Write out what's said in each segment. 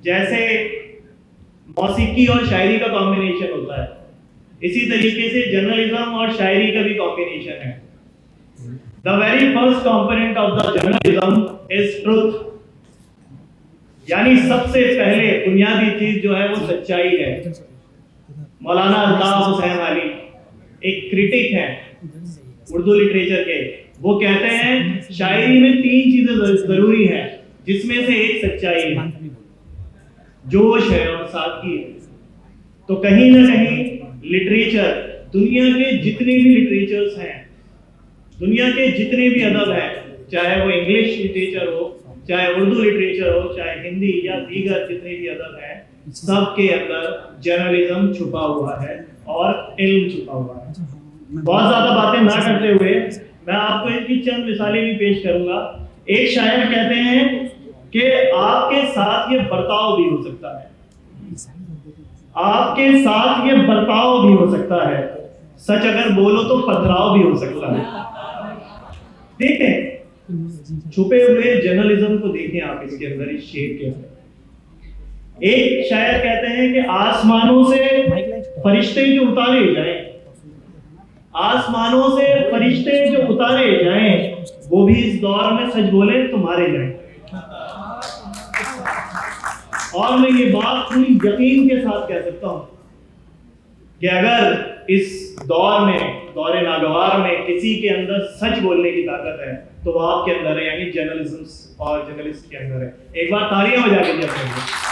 जैसे मौसीकी और शायरी का कॉम्बिनेशन होता है, इसी तरीके से जर्नलिज्म और शायरी का भी कॉम्बिनेशन है। The very first component of the journalism is truth, यानी सबसे पहले बुनियादी चीज जो है वो सच्चाई है। मौलाना अल्ताफ हुसैन अली एक क्रिटिक हैं उर्दू लिटरेचर के, वो कहते हैं शायरी में 3 चीजें जरूरी हैं, जिसमें से एक सच्चाई है, जोश है और सादगी है। तो कहीं ना कहीं लिटरेचर, दुनिया के जितने भी लिटरेचर्स हैं, दुनिया के जितने भी अदब हैं, चाहे वो इंग्लिश लिटरेचर हो, चाहे उर्दू लिटरेचर हो, चाहे हिंदी या दीगर जितने भी अदब हैं, सबके अंदर जर्नलिज्म छुपा हुआ है और इल्म छुपा हुआ है। बहुत ज्यादा बातें ना करते हुए मैं आपको इनकी चंद मिसालें भी पेश करूंगा। एक शायर कहते हैं कि आपके साथ ये बर्ताव भी हो सकता है, आपके साथ ये बर्ताव भी हो सकता है, सच अगर बोलो तो पथराव भी हो सकता है। देखें छुपे हुए जर्नलिज्म को, देखें आप इसके अंदर, इस शेर के अंदर। एक शायर कहते हैं कि आसमानों से फरिश्ते जो उतारे जाएं, आसमानों से फरिश्ते जो उतारे जाएं, वो भी इस दौर में सच बोले तो मारे जाएं। और मैं ये बात पूरी यकीन के साथ कह सकता हूं कि अगर इस दौर में, दौरे नागवार में किसी के अंदर सच बोलने की ताकत है तो वो आपके अंदर है, यानी जर्नलिज्म और जर्नलिस्ट के अंदर है। एक बार तालियां बजा लीजिए अपने।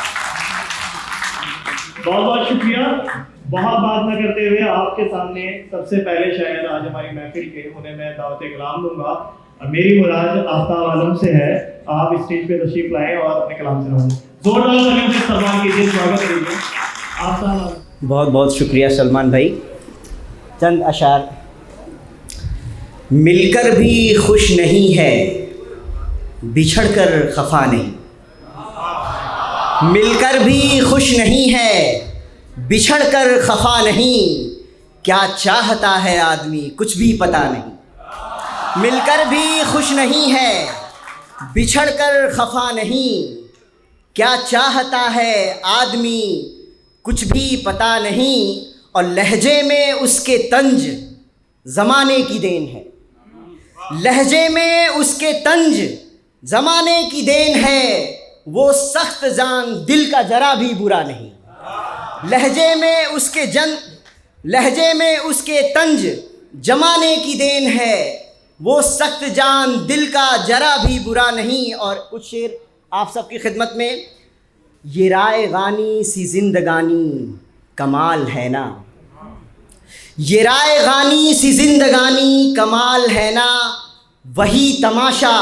बहुत बहुत शुक्रिया। बहुत बात न करते हुए आपके सामने सबसे पहले शायद आज हमारी महफिल के, उन्हें मैं दावत कलाम दूंगा। और मेरी मुराद आफ्ताब आलम से है, आप स्टेज पे तशरीफ लाएं और अपने कलाम सुनाएं। जोरदार तालियों से सलाम कीजिए, स्वागत कीजिए आफ्ताब। बहुत बहुत शुक्रिया सलमान भाई। चंद अशार। मिलकर भी खुश नहीं है, बिछड़कर खफा नहीं। मिलकर भी खुश नहीं है, बिछड़कर खफा नहीं। क्या चाहता है आदमी कुछ भी पता नहीं। मिलकर भी खुश नहीं है, बिछड़कर खफा नहीं। क्या चाहता है आदमी कुछ भी पता नहीं। और लहजे में उसके तंज ज़माने की देन है। लहजे में उसके तंज ज़माने की देन है। वो सख्त जान दिल का जरा भी बुरा नहीं। लहजे में उसके तंज जमाने की देन है। वो सख्त जान दिल का जरा भी बुरा नहीं। और कुछ शेर आप सबकी खिदमत में। ये राय गानी सी जिंदगानी कमाल है ना। ये राय गानी सी जिंदगानी कमाल है ना। वही तमाशा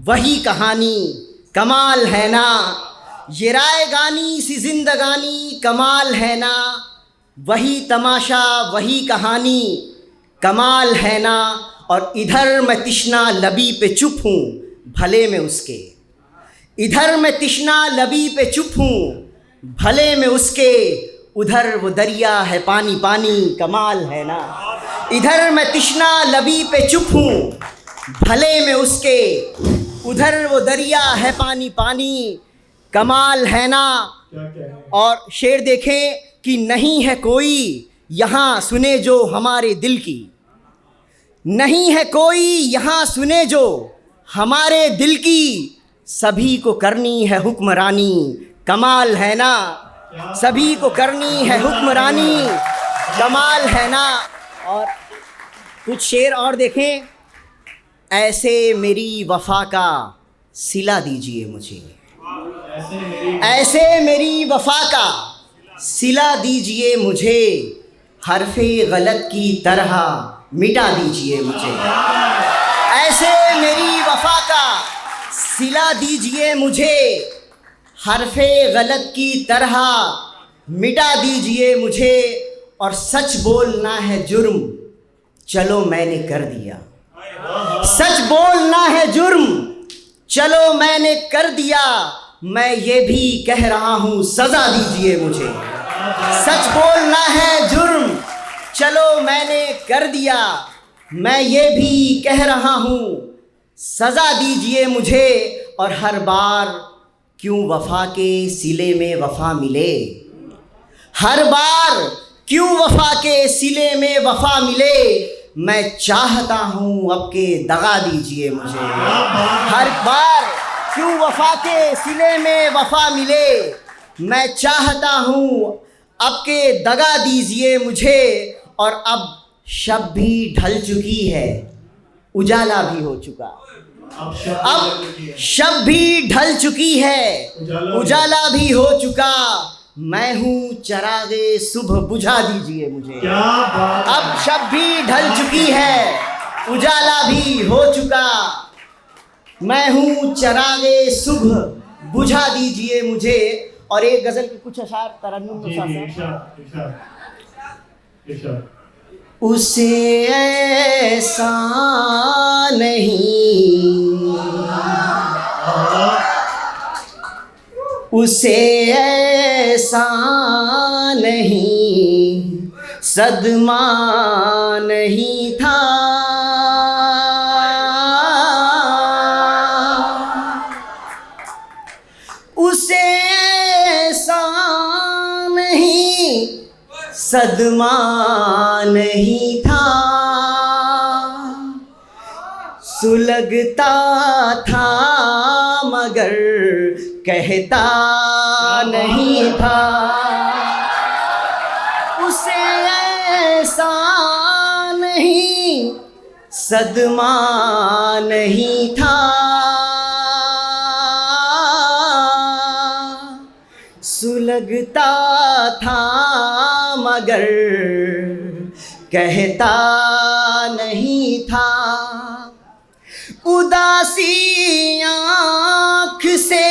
वही कहानी कमाल है ना। ये राय गानी सी जिंदगानी कमाल है ना। वही तमाशा वही कहानी कमाल है ना। और इधर मैं तिश्ना लबी पे चुप हूँ भले में उसके। इधर मैं तिश्ना लबी पे चुप हूँ भले में उसके। उधर वो दरिया है पानी पानी कमाल है ना। इधर मैं तिश्ना लबी पे चुप हूँ भले में उसके। उधर वो दरिया है पानी पानी कमाल है ना। और शेर देखें कि नहीं है कोई यहाँ सुने जो हमारे दिल की। नहीं है कोई यहाँ सुने जो हमारे दिल की। सभी को करनी है हुक्मरानी कमाल है ना। सभी को करनी है हुक्मरानी कमाल है ना। और कुछ शेर और देखें। ऐसे मेरी वफा का सिला दीजिए मुझे। ऐसे मेरी वफा का सिला दीजिए मुझे। हरफे गलत की तरह मिटा दीजिए मुझे। ऐसे मेरी वफा का सिला दीजिए मुझे। हरफे गलत की तरह मिटा दीजिए मुझे। और सच बोलना है जुर्म चलो मैंने कर दिया। सच बोलना है जुर्म चलो मैंने कर दिया। मैं ये भी कह रहा हूँ सज़ा दीजिए मुझे। सच बोलना है जुर्म चलो मैंने कर दिया। मैं ये भी कह रहा हूँ सज़ा दीजिए मुझे। और हर बार क्यों वफा के सिले में वफा मिले, हर बार क्यों वफा के सिले में वफा मिले, मैं चाहता हूँ अब के दगा दीजिए मुझे। हर बार क्यों वफा के सिले में वफा मिले, मैं चाहता हूँ अब के दगा दीजिए मुझे। और अब शब भी ढल चुकी है, उजाला भी हो चुका, अब शब भी ढल चुकी है, उजाला भी हो चुका, मैं हूँ चरागे सुबह बुझा दीजिए मुझे। अब शब भी ढल चुकी है, उजाला भी हो चुका, मैं हूँ चरागे सुबह बुझा दीजिए मुझे। और एक गजल के कुछ अशार तरन्नुम उसे ऐसा नहीं, उसे ऐसा नहीं, सदमा नहीं था, उसे ऐसा नहीं, सदमा नहीं था, सुलगता था मगर कहता नहीं था, उसे ऐसा नहीं, सदमा नहीं था, सुलगता था मगर कहता नहीं था, उदासी आँख से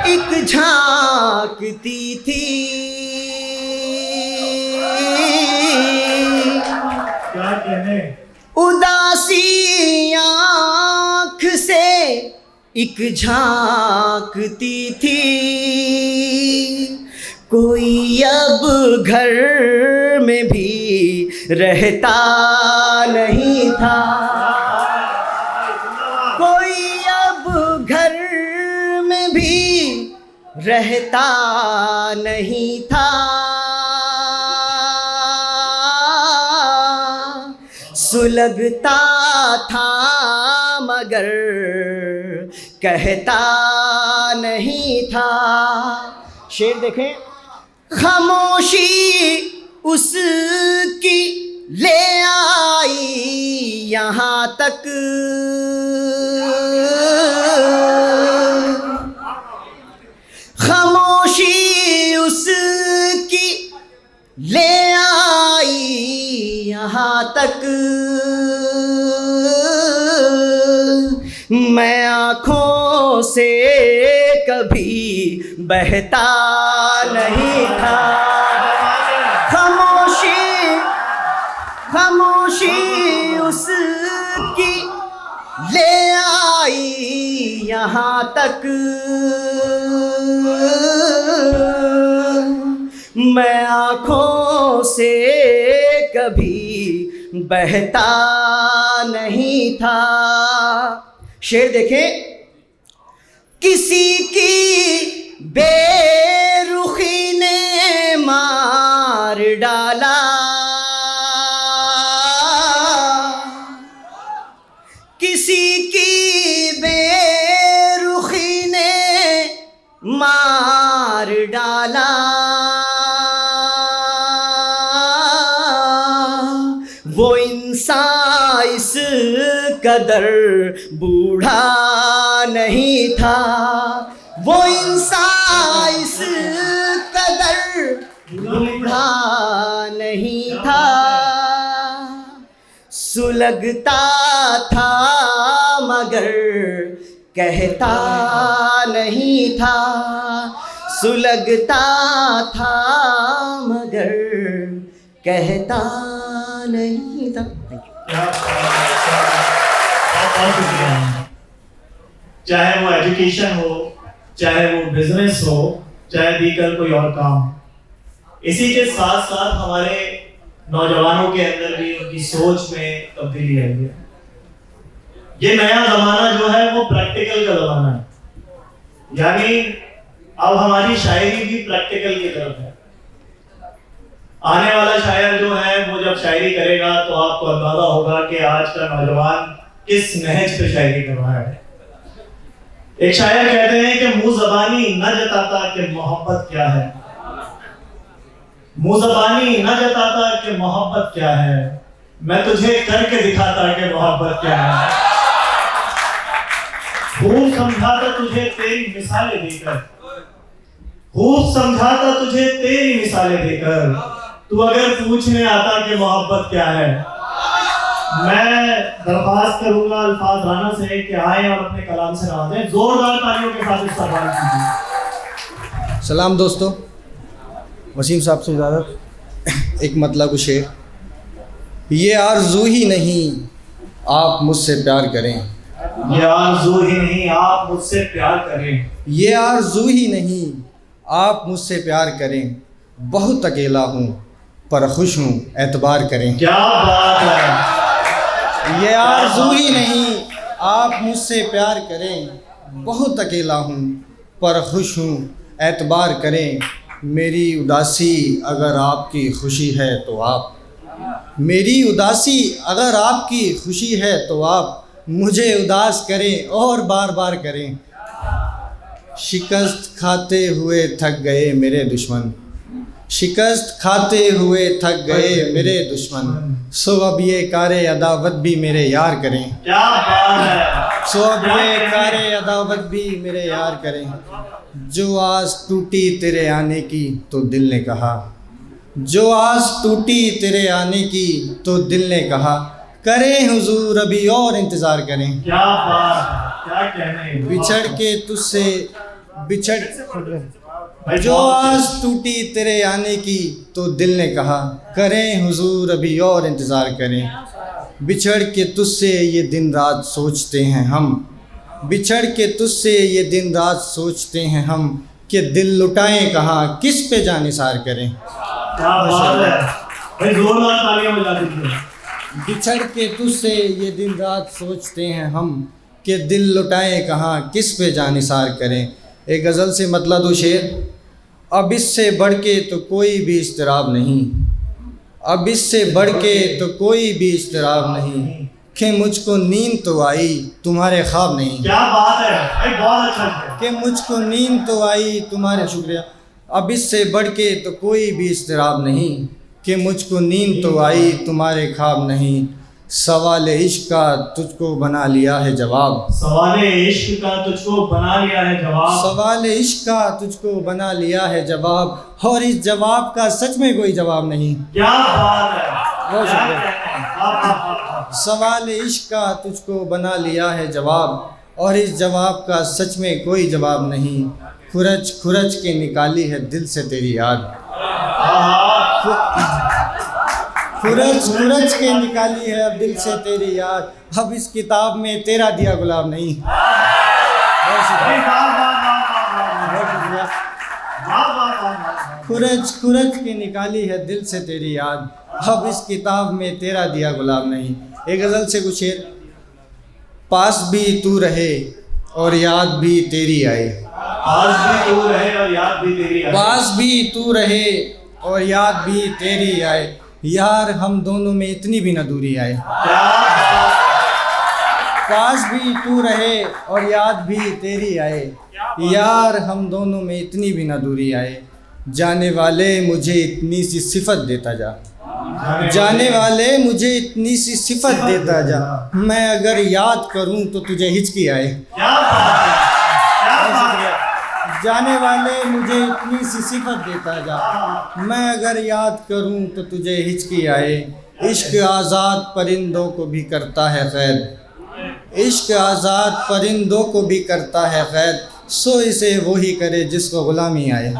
एक झांकती थी, क्या कहने, उदासी आँख से एक झांकती थी, कोई अब घर में भी रहता नहीं था, कोई अब घर में भी रहता नहीं था, सुलगता था मगर कहता नहीं था। शेर देखें, खामोशी उसकी ले आई यहाँ तक, खामोशी उसकी ले आई यहाँ तक, मैं आँखों से कभी बहता नहीं था, खामोशी खामोशी उसकी ले आई यहाँ तक, मैं आँखों से कभी बहता नहीं था। शेर देखें, किसी की बेरुखी ने मार डाला, किसी की बेरुखी ने मार डाला, वो इंसान इस कदर बूढ़ा नहीं था, वो इंसान इस कदर बूढ़ा नहीं था, सुलगता था मगर कहता नहीं था, सुलगता था मगर कहता नहीं था। बहुत शुक्रिया। चाहे वो एजुकेशन हो, चाहे वो बिजनेस हो, चाहे दीकर कोई और काम, इसी के साथ साथ हमारे नौजवानों के अंदर भी उनकी सोच में तब्दीली आई है। ये नया जमाना जो है वो प्रैक्टिकल का जमाना है, यानी अब हमारी शायरी भी प्रैक्टिकल की तरफ है। आने वाला शायर जो है वो जब शायरी करेगा तो आपको अंदाजा होगा कि आज का नौजवान किस नहज पे शायरी कर रहा है। एक शायर कहते हैं कि मुंह ज़बानी न जताता कि मोहब्बत क्या है, मुंह ज़बानी न जताता कि मोहब्बत क्या है, मैं तुझे करके दिखाता कि मोहब्बत क्या है। खूब समझाता तुझे तेरी मिसालें देकर, खूब समझाता तुझे तेरी मिसालें देकर, तू अगर पूछने आता कि मोहब्बत क्या है। मैं दरख्वास्त करूंगा अल्फाज राना से कि आए और अपने कलाम से नवाजें। जोरदार तालियों के साथ इस्तकबाल कीजिए। सलाम दोस्तों, वसीम साहब से इजाज़त। एक मतलब शेर, ये आरज़ू ही नहीं आप मुझसे प्यार करें, ये आरज़ू ही नहीं आप मुझसे प्यार करें, ये आरज़ू ही नहीं आप मुझसे प्यार करें, बहुत अकेला हूँ पर खुश हूँ एतबार करें। क्या बात है। ये आरज़ू ही नहीं आप मुझसे प्यार करें, बहुत अकेला हूँ पर खुश हूँ एतबार करें। मेरी उदासी अगर आपकी खुशी है तो आप, मेरी उदासी अगर आपकी खुशी है तो आप मुझे उदास करें और बार बार करें। शिकस्त खाते हुए थक गए मेरे दुश्मन, शिकस्त खाते हुए थक गए मेरे दुश्मन, सो अब ये कारे अदावत भी मेरे यार करें। क्या बात है। सो अब ये कारे अदावत भी मेरे यार करें। जो आस टूटी तेरे आने की तो दिल ने कहा, जो आस टूटी तेरे आने की तो दिल ने कहा, करें हुजूर अभी और इंतज़ार करें। क्या बात है, क्या कहने। बिछड़ के तुझसे बिछड़, जो आस टूटी तेरे आने की तो दिल ने कहा, करें हुजूर अभी और इंतज़ार करें। बिछड़ के तुझसे ये दिन रात सोचते हैं हम, बिछड़ के तुझसे ये दिन रात सोचते हैं हम, कि दिल लुटाएं कहाँ किस पे जानिसार करें। क्या बात है भाई, जोरदार तालियां बजा दीजिए। बिछड़ के तुझसे ये दिन रात सोचते हैं हम, कि दिल लुटाएं कहाँ किस पे जानिसार करें। एक गज़ल से मतलब दो शेर, अब इससे बढ़ के तो कोई भी इज़्तिराब नहीं, अब इससे बढ़ के तो कोई भी इज़्तिराब नहीं, कि मुझको नींद तो आई तुम्हारे ख्वाब नहीं। क्या बात है भाई, बहुत अच्छा है। कि मुझको नींद तो आई तुम्हारे, शुक्रिया। अब इससे बढ़ के तो कोई भी इज़्तिराब नहीं, कि मुझको नींद तो आई तुम्हारे ख्वाब नहीं। सवाल इश्क का तुझको बना लिया है जवाब, सवाल इश्क का तुझको बना लिया है जवाब, सवाल इश्क का तुझको बना लिया है जवाब, और इस जवाब का सच में कोई जवाब नहीं। क्या बात है, बहुत क्या शुक्रिया। कहने। सवाल इश्क का तुझको बना लिया है जवाब, और इस जवाब का सच में कोई जवाब नहीं। खुरच खुरच के निकाली है दिल से तेरी याद, खुरच खुरच के निकाली है अब दिल से तेरी याद, अब इस किताब में तेरा दिया गुलाब नहीं। बहुत शुक्रिया, बहुत शुक्रिया। खुरच खुरच के निकाली है दिल से तेरी याद, अब इस किताब में तेरा दिया गुलाब नहीं। एक गज़ल से कुछ शेर, पास भी तू रहे और याद भी तेरी आए, पास भी तू रहे और याद भी तेरी आए, पास भी तू रहे और याद भी तेरी आए, यार हम दोनों में इतनी भी न दूरी आए। पास भी तू रहे और याद भी तेरी आए, यार हम दोनों में इतनी भी न दूरी आए। जाने वाले मुझे इतनी सी सिफत देता जा, जाने वाले मुझे इतनी सी सिफत देता जा, मैं अगर याद करूं तो तुझे हिचकी आए। जाने वाले मुझे इतनी सी सिफत देता जा, मैं अगर याद करूं तो तुझे हिचकी आए। इश्क आज़ाद परिंदों को भी करता है कैद, इश्क आज़ाद परिंदों को भी करता है कैद, सो इसे वही करे जिसको गुलामी आए।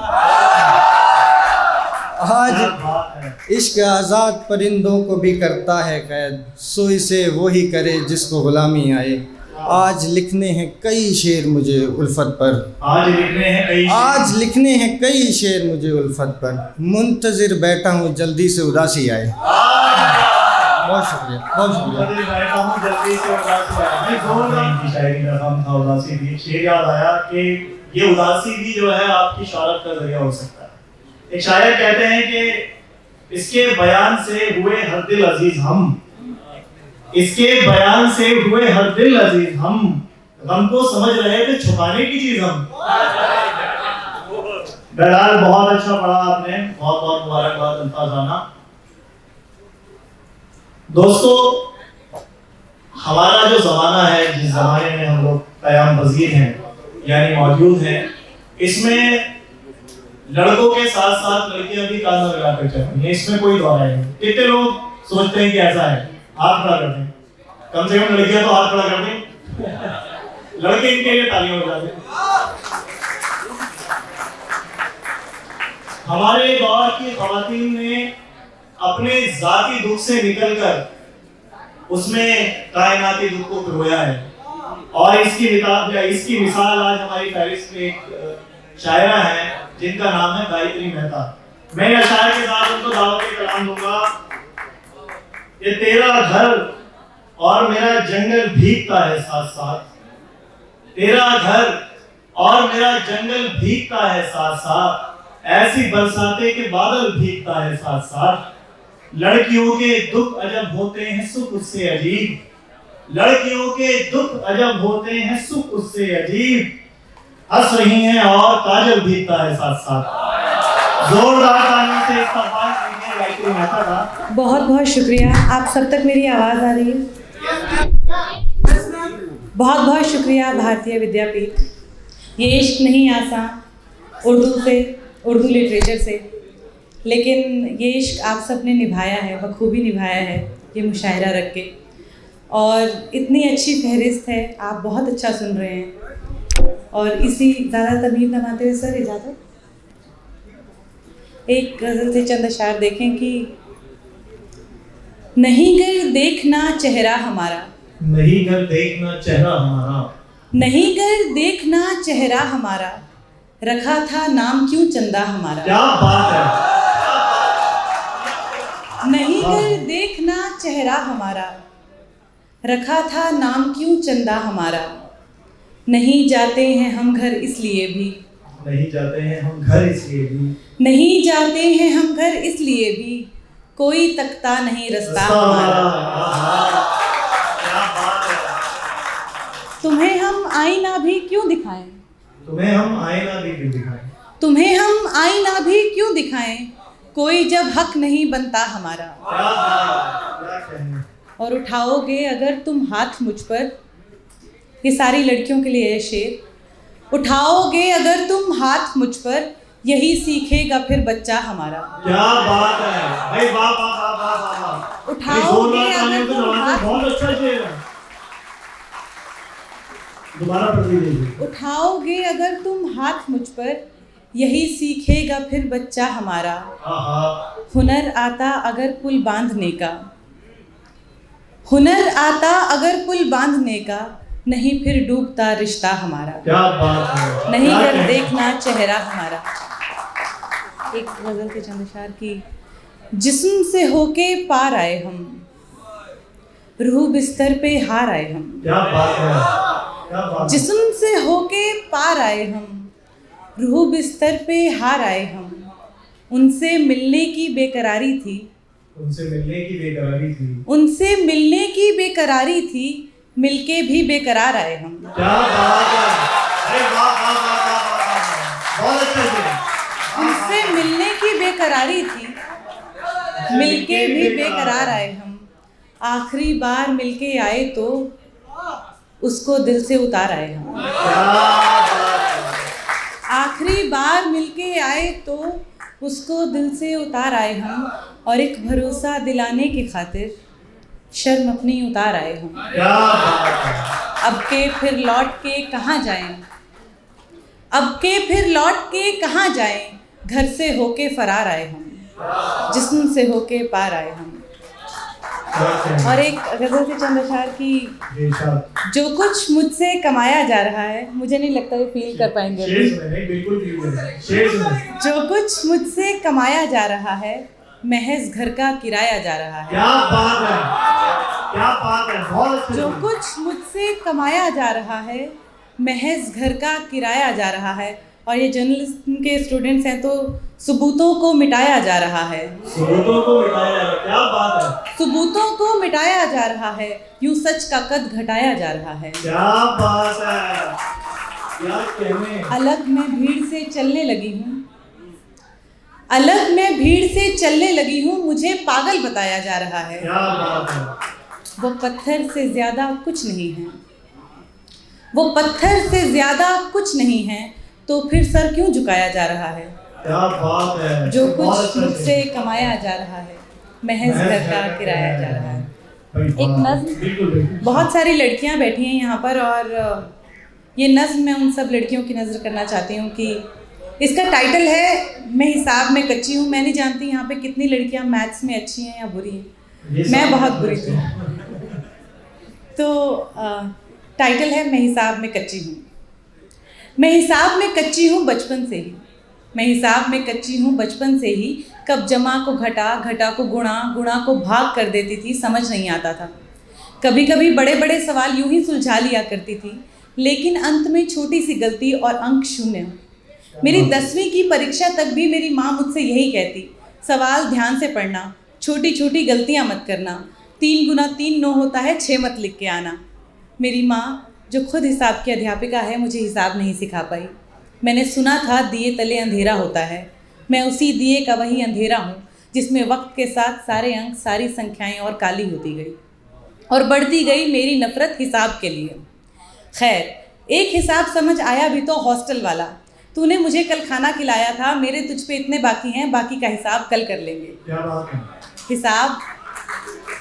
आज इश्क आज़ाद परिंदों को भी करता है कैद, सो इसे वही करे जिसको गुलामी आए। आज लिखने हैं कई शेर मुझे उल्फत पर, आज लिखने हैं कई, आज लिखने हैं कई शेर मुझे उल्फत पर, मुंतज़िर बैठा हूँ जल्दी से उदासी आए। बहुत शुक्रिया, बहुत शुक्रिया। मुझे बैठा हूँ जल्दी से उदासी आया नहीं जोरदार की शायरी का काम था उदासी भी शेर याद आया कि ये उदासी भी जो है आपकी शौहरत का जरिया हो सकता है। एक शायर कहते हैं कि इसके बयान से हुए हर दिल अजीज हम, इसके बयान से हुए हर दिल अजीज हम, गम को समझ रहे थे छुपाने की चीज हम। बहरहाल बहुत अच्छा पढ़ा आपने, बहुत बहुत मुबारकबाद अल्फाजाना। दोस्तों हमारा जो ज़माना है, जिस ज़माने में हम लोग क़याम पज़ीर हैं यानी मौजूद हैं, इसमें लड़कों के साथ साथ लड़कियां भी कान में लगा कर चलती हैं, इसमें कोई दो राय नहीं। कितने लोग सोचते हैं कि ऐसा है? हाथ खड़ा कर दें, कम से कम लड़कियां तो हाथ खड़ा कर दें, लड़के इनके लिए तालियां हो जाते हैं। हमारे दौर की ख़वातीन ने अपने जाती दुख से निकलकर उसमें कायनाती दुख को पिरोया है, और इसकी मिसाल आज हमारी फहरिस्त में एक शायरा है जिनका नाम है गायत्री मेहता। मैं अशार के साथ उनको दावत कलाम दूंगा। ये तेरा घर और मेरा जंगल भीगता है साथ साथ, तेरा घर और मेरा जंगल भीगता है साथ साथ, ऐसी बरसाते के बादल भीगता है साथ साथ। लड़कियों के दुख अजब होते हैं सुख उससे अजीब, लड़कियों के दुख अजब होते हैं सुख उससे अजीब, हंस रही हैं और काजल भीगता है साथ साथ। जोरदार तालियों से इस्तकबाल कीजिए गायत्री मेहता का। बहुत बहुत शुक्रिया। आप सब तक मेरी आवाज़ आ रही है? बहुत बहुत शुक्रिया भारतीय विद्यापीठ। ये इश्क नहीं आसान उर्दू से, उर्दू लिटरेचर से, लेकिन ये इश्क आप सब ने निभाया है, बखूबी निभाया है ये मुशायरा रख के, और इतनी अच्छी फहरिस्त है, आप बहुत अच्छा सुन रहे हैं। और इसी ज़्यादा तमीज़ न मानते हुए सर इजाज़त, एक गज़ल से चंद अशार देखें कि नहीं गर देखना चेहरा हमारा, नहीं गर देखना चेहरा हमारा, नहीं गर देखना चेहरा हमारा, रखा था नाम क्यों चंदा हमारा। क्या बात है। नहीं कर देखना चेहरा हमारा, रखा था नाम क्यों चंदा हमारा। नहीं जाते हैं हम घर इसलिए भी, नहीं जाते हैं हम घर इसलिए भी, नहीं जाते हैं हम घर इसलिए भी, कोई तकता नहीं रास्ता हमारा। क्या बात है। तुम्हें हम आईना भी क्यों दिखाएं, तुम्हें हम आईना भी क्यों दिखाएं, तुम्हें हम आईना भी क्यों दिखाएं, कोई जब हक नहीं बनता हमारा। क्या कहने। और उठाओगे अगर तुम हाथ मुझ पर, ये सारी लड़कियों के लिए है शेर, उठाओगे अगर तुम हाथ मुझ पर, यही सीखेगा फिर बच्चा हमारा। क्या बात है भाई, वाह वाह वाह वाह वाह वाह। उठाओगे अगर तुम हाथ, बहुत अच्छा शेर है, दोबारा पढ़ लीजिए। उठाओगे अगर तुम हाथ मुझ पर, यही सीखेगा फिर बच्चा हमारा। हुनर आता अगर पुल बांधने का, हुनर आता अगर पुल बांधने का, नहीं फिर डूबता रिश्ता हमारा। क्या बात है। नहीं कर देखना चेहरा हमारा। एक गजल के चंद अशार की, जिस्म से होके पार आए हम, रूह बिस्तर पे हार आए हम। क्या बात है, क्या बात है। जिस्म से होके पार आए हम, रूह बिस्तर पे हार आए हम। उनसे मिलने की बेकरारी थी, उनसे मिलने की बेकरारी थी, उनसे मिलने की बेकरारी थी, मिलके भी बेकरार आए हम। क्या बात है। अरे वाह वाह वाह वाह वाह वाह, बहुत अच्छा शेर। उनसे मिलने की बेकरारी थी, मिलके भी बेकरार आए हम। आखिरी बार मिलके आए तो उसको दिल से उतार आए हम। क्या बात है। आखिरी बार मिलके आए तो उसको दिल से उतार आए हम, और एक भरोसा दिलाने की खातिर शर्म अपनी उतार आए हम। क्या बात है। अब के फिर लौट के कहाँ जाएं, अब के फिर लौट के कहाँ जाएं, घर से होके फरार आए हम, जिस्म से होके पार आए हम। और एक गज़ल के चंद अशार की, जो कुछ मुझसे कमाया जा रहा है, मुझे नहीं लगता ये फील कर पाएंगे। बिल्कुल फील करें। जो कुछ मुझसे कमाया जा रहा है, महज घर का किराया जा रहा है। क्या बात है, क्या बात है, बहुत अच्छे जो से। कुछ मुझसे कमाया जा रहा है महज घर का किराया जा रहा है। और ये जर्नलिज्म के स्टूडेंट्स हैं तो सबूतों को मिटाया जा रहा है। सबूतों को मिटाया है, क्या बात है, सबूतों को मिटाया जा रहा है, यूं सच का कद घटाया जा रहा है। क्या बात है, क्या कहने। अलग मैं भीड़ से चलने लगी हूँ, अलग मैं भीड़ से चलने लगी हूँ, मुझे पागल बताया जा रहा है। क्या बात है, वो पत्थर से ज़्यादा कुछ नहीं है, वो पत्थर से ज़्यादा कुछ नहीं है, तो फिर सर क्यों झुकाया जा रहा है। क्या बात है। जो बहुत कुछ अच्छे मुझसे से। कमाया जा रहा है महज घर का किराया जा रहा है। एक नज़्म। बिल्कुल बिल्कुल। बहुत सारी लड़कियां बैठी हैं यहाँ पर और ये नज़्म मैं उन सब लड़कियों की नज़र करना चाहती हूँ कि इसका टाइटल है मैं हिसाब में कच्ची हूँ। मैं नहीं जानती यहाँ पे कितनी लड़कियाँ मैथ्स में अच्छी हैं या बुरी हैं, मैं बहुत बुरी थी। तो टाइटल है मैं हिसाब में कच्ची हूँ। मैं हिसाब में कच्ची हूँ बचपन से ही, मैं हिसाब में कच्ची हूँ बचपन से ही। कब जमा को घटा, घटा को गुणा, गुणा को भाग कर देती थी, समझ नहीं आता था। कभी कभी बड़े बड़े सवाल यूं ही सुलझा लिया करती थी, लेकिन अंत में छोटी सी गलती और अंक शून्य। मेरी 10वीं की परीक्षा तक भी मेरी माँ मुझसे यही कहती, सवाल ध्यान से पढ़ना, छोटी छोटी गलतियाँ मत करना, 3 गुना 3 9 होता है, 6 मत लिख के आना। मेरी माँ जो खुद हिसाब की अध्यापिका है मुझे हिसाब नहीं सिखा पाई। मैंने सुना था दिए तले अंधेरा होता है, मैं उसी दिए का वही अंधेरा हूँ जिसमें वक्त के साथ सारे अंक, सारी संख्याएं और काली होती गई और बढ़ती गई मेरी नफ़रत हिसाब के लिए। खैर एक हिसाब समझ आया भी तो हॉस्टल वाला, तूने मुझे कल खाना खिलाया था, मेरे तुझ पे इतने बाकी हैं, बाकी का हिसाब कल कर लेंगे। क्या बात है।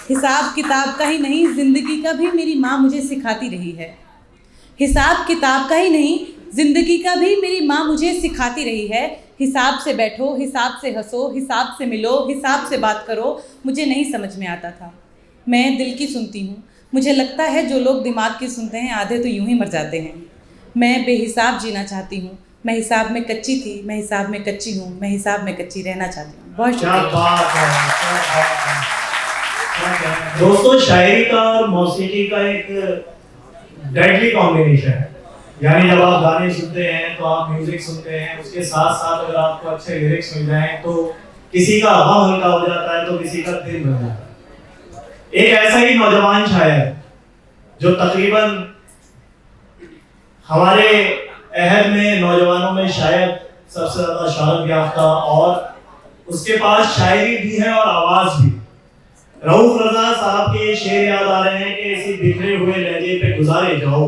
हिसाब किताब का ही नहीं, ज़िंदगी का भी मेरी माँ मुझे सिखाती रही है। हिसाब किताब का ही नहीं, ज़िंदगी का भी मेरी माँ मुझे सिखाती रही है। हिसाब से बैठो, हिसाब से हंसो, हिसाब से मिलो, हिसाब से बात करो। मुझे नहीं समझ में आता था, मैं दिल की सुनती हूँ। मुझे लगता है जो लोग दिमाग की सुनते हैं आधे तो यूं ही मर जाते हैं। मैं बेहिसाब जीना चाहती हूँ, मैं हिसाब में कच्ची थी, मैं हिसाब में कच्ची हूँ, मैं हिसाब में कच्ची रहना चाहती हूँ। बहुत क्या शुक्रिया। बात है, क्या बात है, क्या कहने। दोस्तों शायरी का और मौसीकी का एक डेडली कॉम्बिनेशन है। यानी जब आप गाने सुनते हैं तो आप म्यूजिक सुनते हैं, उसके साथ साथ अगर आपको अच्छे लिरिक्स मिल जाएं तो किसी का गम हल्का हो जाता है तो किसी का दिल भर जाता है। एक ऐसा ही नौजवान शायर जो तकरीबन हमारे अहद में नौजवानों में शायद सबसे ज्यादा शहरत याफ्ता और उसके पास शायरी भी है और आवाज भी। रऊफ रजा साहब के शेर याद आ रहे हैं कि इसी बिखरे हुए लहजे पे गुजारे जाओ,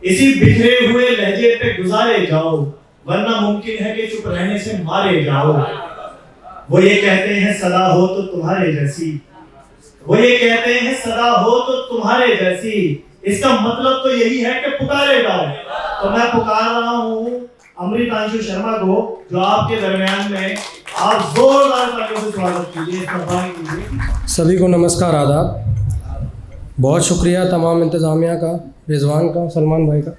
इसी बिखरे हुए लहजे पे गुजारे जाओ, वरना मुमकिन है कि चुप रहने से मारे जाओ। वो ये कहते हैं सदा हो तो तुम्हारे जैसी, वो ये कहते हैं सदा हो तो तुम्हारे जैसी। इसका मतलब तो यही है कि पुकारे जाओ। तो मैं पुकार रहा हूँ अमृतांशु शर्मा को, जो आपके दरमियान में, आप जोरदार तालियों से स्वागत कीजिए, इस्तकबाल कीजिए। सभी को नमस्कार, आदाब। बहुत शुक्रिया तमाम इंतज़ामिया का, रिजवान का, सलमान भाई का।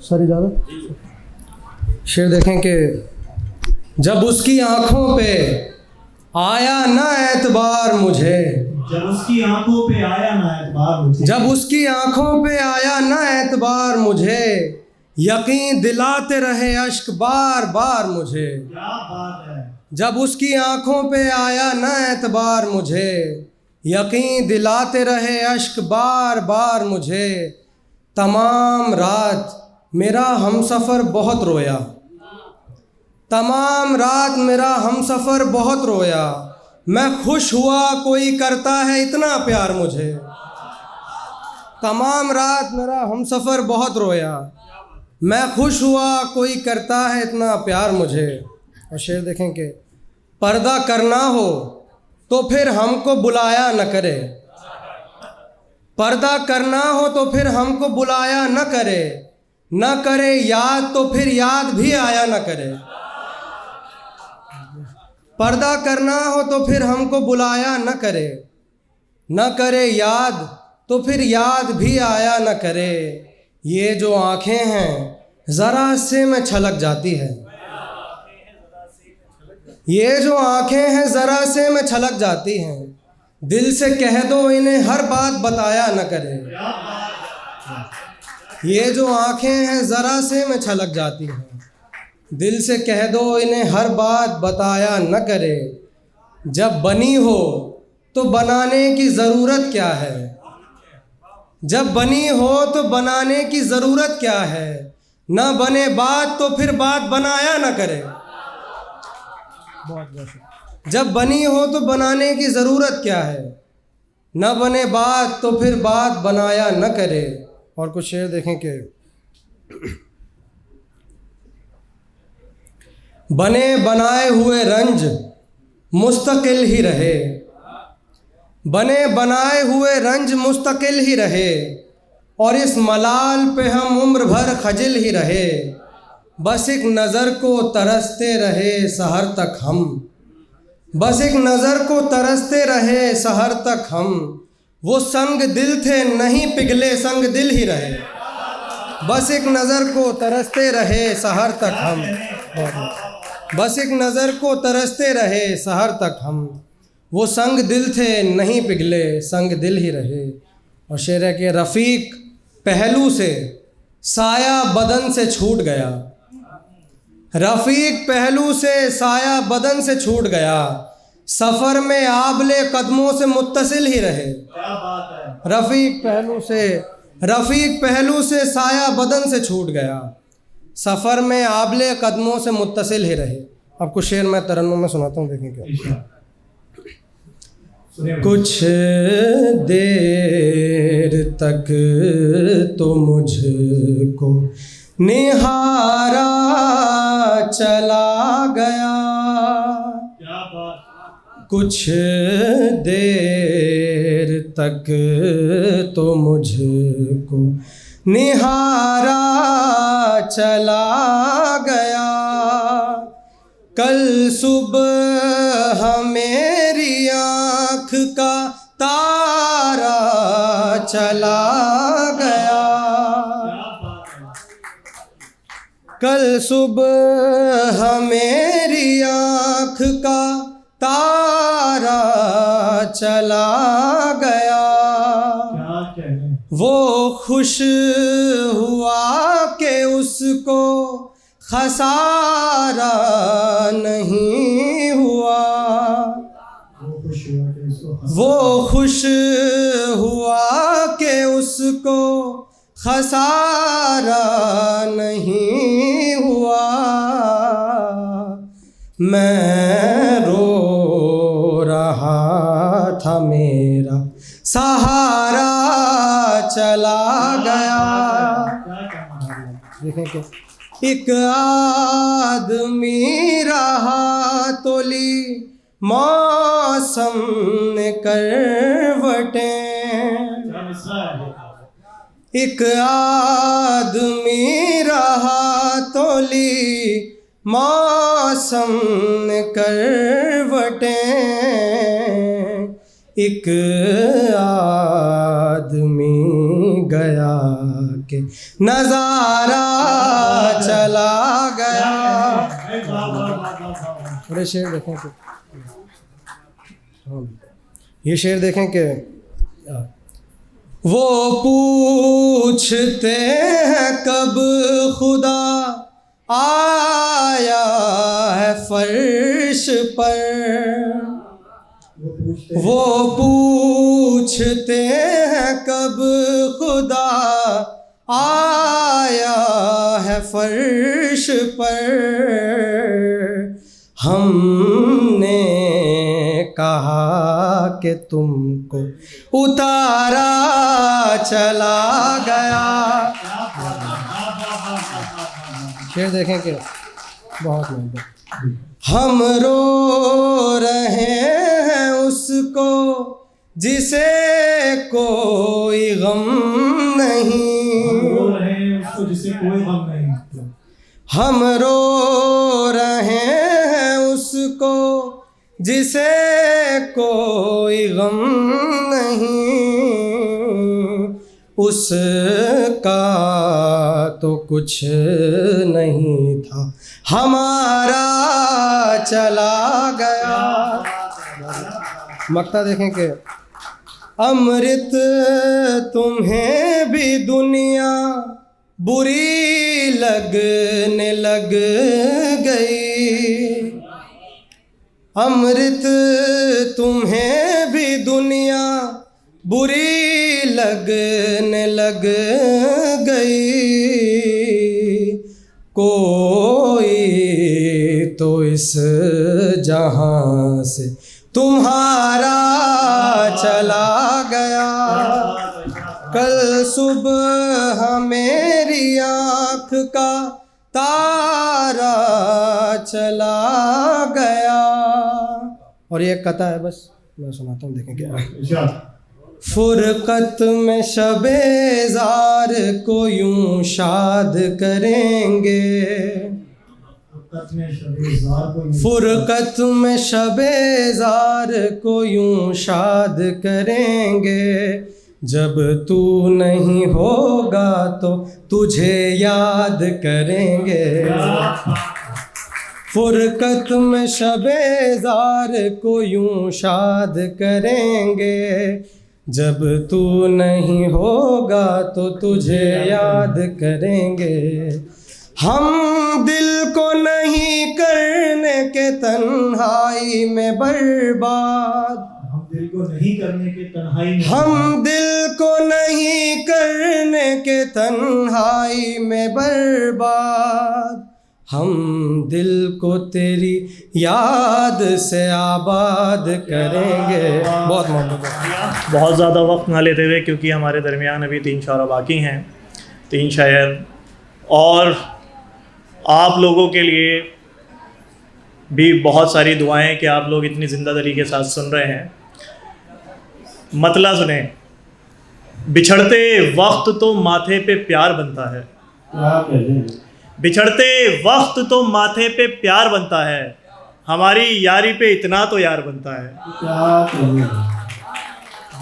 सर इजाज़त। शेर देखें कि जब उसकी आँखों पे आया ना एतबार मुझे, जब उसकी आंखों पे आया ना एतबार मुझे, जब उसकी आँखों पे आया ना एतबार मुझे, यकीन दिलाते रहे अश्क बार बार मुझे। क्या बात है। जब उसकी आँखों पे आया ना एतबार मुझे, यकीन दिलाते रहे अश्क बार बार मुझे। तमाम रात मेरा हमसफ़र बहुत रोया, तमाम रात मेरा हमसफ़र बहुत रोया। मैं खुश हुआ कोई करता है इतना प्यार मुझे। तमाम रात मेरा हमसफ़र बहुत रोया, मैं खुश हुआ कोई करता है इतना प्यार मुझे। और शेर देखें कि पर्दा करना हो तो फिर हमको बुलाया न करे, पर्दा करना हो तो फिर हमको बुलाया न करे, न करे याद तो फिर याद भी आया न करे। पर्दा करना हो तो फिर हमको बुलाया न करे, न करे याद तो फिर याद भी आया न करे। ये जो आँखें हैं ज़रा से में छलक जाती है, ये जो आंखें हैं ज़रा से में छलक जाती हैं, दिल से कह दो इन्हें हर बात बताया न करे। ये जो आंखें हैं ज़रा से में छलक जाती हैं, दिल से कह दो इन्हें हर बात बताया न करे। जब बनी हो तो बनाने की ज़रूरत क्या है, जब बनी हो तो बनाने की ज़रूरत क्या है। न बने बात तो फिर बात बनाया न करे। जब बनी हो तो बनाने की ज़रूरत क्या है, न बने बात तो फिर बात बनाया न करे। और कुछ शेर देखें कि बने बनाए हुए रंज मुस्तकिल ही रहे, बने बनाए हुए रंज मुस्तकिल ही रहे, और इस मलाल पे हम उम्र भर खजिल ही रहे। बस एक नज़र को तरसते रहे सहर तक हम, बस एक नज़र को तरसते रहे सहर तक हम। वो संग दिल थे नहीं पिघले संग दिल ही रहे, बस एक नज़र को तरसते रहे सहर तक हम, बस एक नज़र को तरसते रहे सहर तक हम। वो संग दिल थे नहीं पिघले संग दिल ही रहे। और शेर है कि रफ़ीक पहलू से साया बदन से छूट गया, रफ़ीक पहलू से साया बदन से छूट गया, सफ़र में आबले कदमों से मुत्तसिल ही रहे। रफ़ीक पहलू से साया बदन से छूट गया, सफ़र में आबले कदमों से मुत्तसिल ही रहे। अब कुछ शेर मैं तरन्नुम में सुनाता हूँ, देखें क्या। कुछ देर तक तो मुझको निहारा चला गया, कुछ देर तक तो मुझको निहारा चला गया। कल सुबह मेरी आँख का तारा चला गया, कल सुबह मेरी आँख का तारा चला गया। वो खुश हुआ कि उसको खसारा नहीं हुआ, वो खुश हुआ कि उसको खसारा नहीं हुआ। मैं रो रहा था मेरा सहारा चला गया। देखें कि एक आदमी रहा तो ली मौसम ने करवटें, एक आदमी रहा तो ली मौसम ने करवटें, एक आदमी गया कि नज़ारा चला गया। अरे शेर देखें कि ये शेर देखें कि वो पूछते हैं कब खुदा आया है फर्श पर, वो पूछते हैं कब खुदा आया है फर्श पर। हमने कहा कि तुमको उतारा चला गया। शेर देखें कि बहुत मोहब्बत। हम रो रहे हैं उसको जिसे कोई गम नहीं, हम रो रहे हैं उसको जिसे कोई गम नहीं। उसका तो कुछ नहीं था हमारा चला गया। मक्ता देखें कि अमृत तुम्हें भी दुनिया बुरी लगने लग गई, अमृत तुम्हें भी दुनिया बुरी लगने लग गई। कोई तो इस जहां से तुम्हारा चला गया, कल सुबह मेरी आँख का तारा चला गया। और ये कथा है, बस मैं सुनाता हूँ, देखें क्या। फुरकत में शबेज़ार को यूं शाद करेंगे, फुरकत में शबेज़ार को यूं शाद करेंगे, जब तू नहीं होगा तो तुझे याद करेंगे। फुरकत में शबेज़ार को यूं शाद करेंगे, जब तू नहीं होगा तो तुझे याद करेंगे। हम दिल को नहीं करने के तन्हाई में बर्बाद, हम दिल को नहीं करने के तन्हाई में, हम दिल को नहीं करने के तन्हाई में बर्बाद, हम दिल को तेरी याद से आबाद करेंगे। बहुत मोहब्बत। बहुत ज़्यादा वक्त ना लेते हुए, क्योंकि हमारे दरमियान अभी 3 शायर बाकी हैं, 3 शायर, और आप लोगों के लिए भी बहुत सारी दुआएं कि आप लोग इतनी ज़िंदा दिली के साथ सुन रहे हैं। मतला सुने, बिछड़ते वक्त तो माथे पे प्यार बनता है, बिछड़ते वक्त तो माथे पे प्यार बनता है, हमारी यारी पे इतना तो यार बनता है।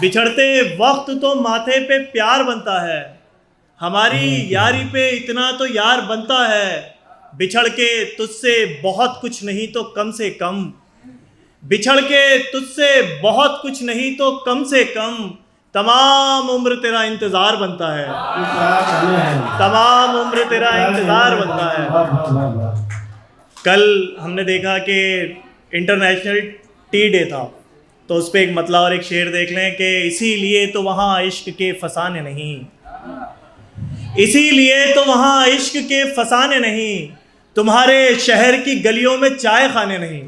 बिछड़ते वक्त तो माथे पे प्यार बनता है, हमारी यारी पे इतना तो यार बनता है। बिछड़ के तुझसे बहुत कुछ नहीं तो कम से कम, बिछड़ के तुझसे बहुत कुछ नहीं तो कम से कम, तमाम उम्र तेरा इंतज़ार बनता है, तमाम उम्र तेरा इंतज़ार बनता है। कल हमने देखा कि इंटरनेशनल टी डे था, तो उस पर एक मतला और एक शेर देख लें कि इसीलिए तो वहाँ इश्क के फसाने नहीं, इसीलिए तो वहाँ इश्क के फसाने नहीं, तुम्हारे शहर की गलियों में चाय खाने नहीं,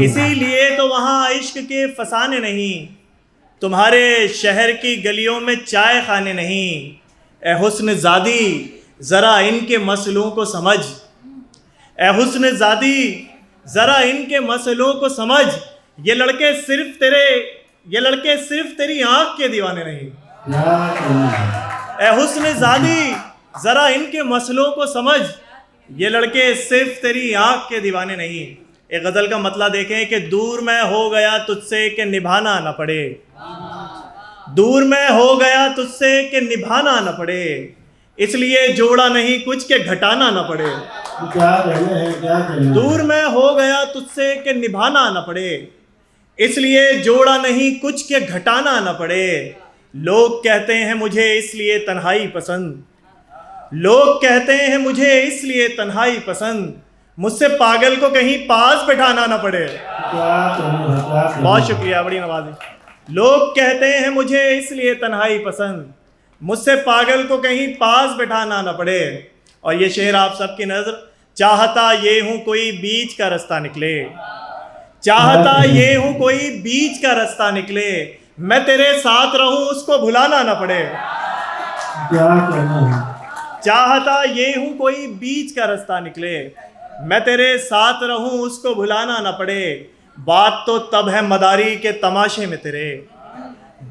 इसीलिए तो वहाँ इश्क के फसाने नहीं, तुम्हारे शहर की गलियों में चाय खाने नहीं। ए हुस्न ज़ादी ज़रा इनके मसलों को समझ, ए हुस्न ज़ादी ज़रा इनके मसलों को समझ, ये लड़के सिर्फ तेरी आँख के दीवाने नहीं। ए हुस्न ज़ादी ज़रा इनके मसलों को समझ, ये लड़के सिर्फ तेरी आँख के दीवाने नहीं। एक गज़ल का मतला देखें कि दूर मैं हो गया तुझसे कि निभाना न पड़े, दूर मैं हो गया तुझसे कि निभाना न पड़े, इसलिए जोड़ा नहीं कुछ के घटाना न पड़े। दूर मैं हो गया तुझसे कि निभाना न पड़े, इसलिए जोड़ा नहीं कुछ के घटाना न पड़े। लोग कहते हैं मुझे इसलिए तन्हाई पसंद, लोग कहते हैं मुझे इसलिए तन्हाई पसंद, मुझसे पागल को कहीं पास बैठाना ना पड़े। बहुत शुक्रिया, बड़ी नवाज़ी। लोग कहते हैं मुझे इसलिए तन्हाई पसंद, मुझसे पागल को कहीं पास बैठाना ना पड़े। और ये शेर आप सबकी नज़र, चाहता ये हूँ कोई बीच का रास्ता निकले, चाहता ये हूँ कोई बीच का रास्ता निकले, मैं तेरे साथ रहूँ उसको भुलाना ना पड़े। चाहता ये हूँ कोई बीच का रास्ता निकले, मैं तेरे साथ रहूँ उसको भुलाना ना पड़े। बात तो तब है मदारी के तमाशे में तेरे,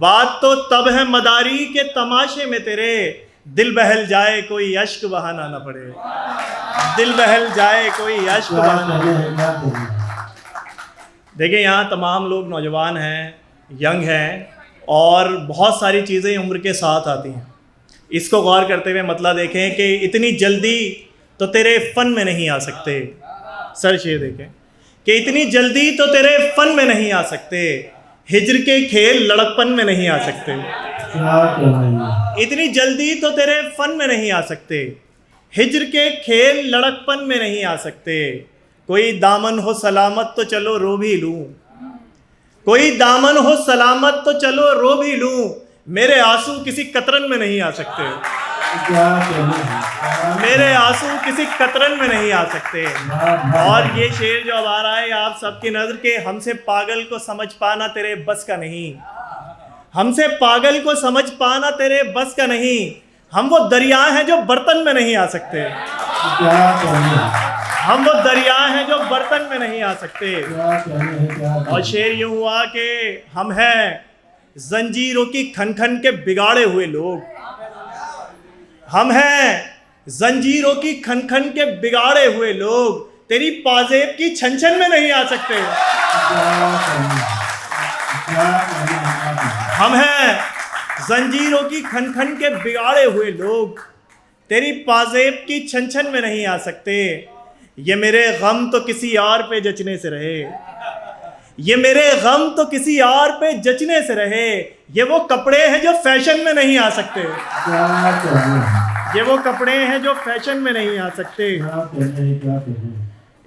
बात तो तब है मदारी के तमाशे में तेरे, दिल बहल जाए कोई अश्क बहाना ना पड़े, दिल बहल जाए कोई अश्क बहाना ना पड़े। देखिए, यहाँ तमाम लोग नौजवान हैं, यंग हैं, और बहुत सारी चीज़ें उम्र के साथ आती हैं। इसको गौर करते हुए मतला देखें कि इतनी जल्दी तो तेरे फ़न में नहीं आ सकते, सर शेर देखें कि इतनी जल्दी तो तेरे फन में नहीं आ सकते, हिज्र के खेल लड़कपन में नहीं आ सकते। इतनी जल्दी तो तेरे फन में नहीं आ सकते, हिज्र के खेल लड़कपन में नहीं आ सकते। कोई दामन हो सलामत तो चलो रो भी लूं, कोई दामन हो सलामत तो चलो रो भी लूं, मेरे आंसू किसी कतरन में नहीं आ सकते, मेरे आंसू किसी कतरन में नहीं आ सकते। और ये शेर जो अब आ रहा है आप सबकी नजर के, हमसे पागल को समझ पाना तेरे बस का नहीं, हमसे पागल को समझ पाना तेरे बस का नहीं, हम वो दरिया हैं जो बर्तन में नहीं आ सकते, हम वो दरिया हैं जो बर्तन में नहीं आ सकते। और शेर यूं हुआ कि हम हैं जंजीरों की खन खन के बिगाड़े हुए लोग, हम हैं जंजीरों की खन खन के बिगाड़े हुए लोग, तेरी पाजेब की छन छन में नहीं आ सकते। हम हैं जंजीरों की खन खन के बिगाड़े हुए लोग, तेरी पाजेब की छन छन में नहीं आ सकते। ये मेरे गम तो किसी और पे जचने से रहे, ये मेरे गम तो किसी और पे जचने से रहे, ये वो कपड़े हैं जो फैशन में नहीं आ सकते, ये वो कपड़े हैं जो फैशन में नहीं आ सकते।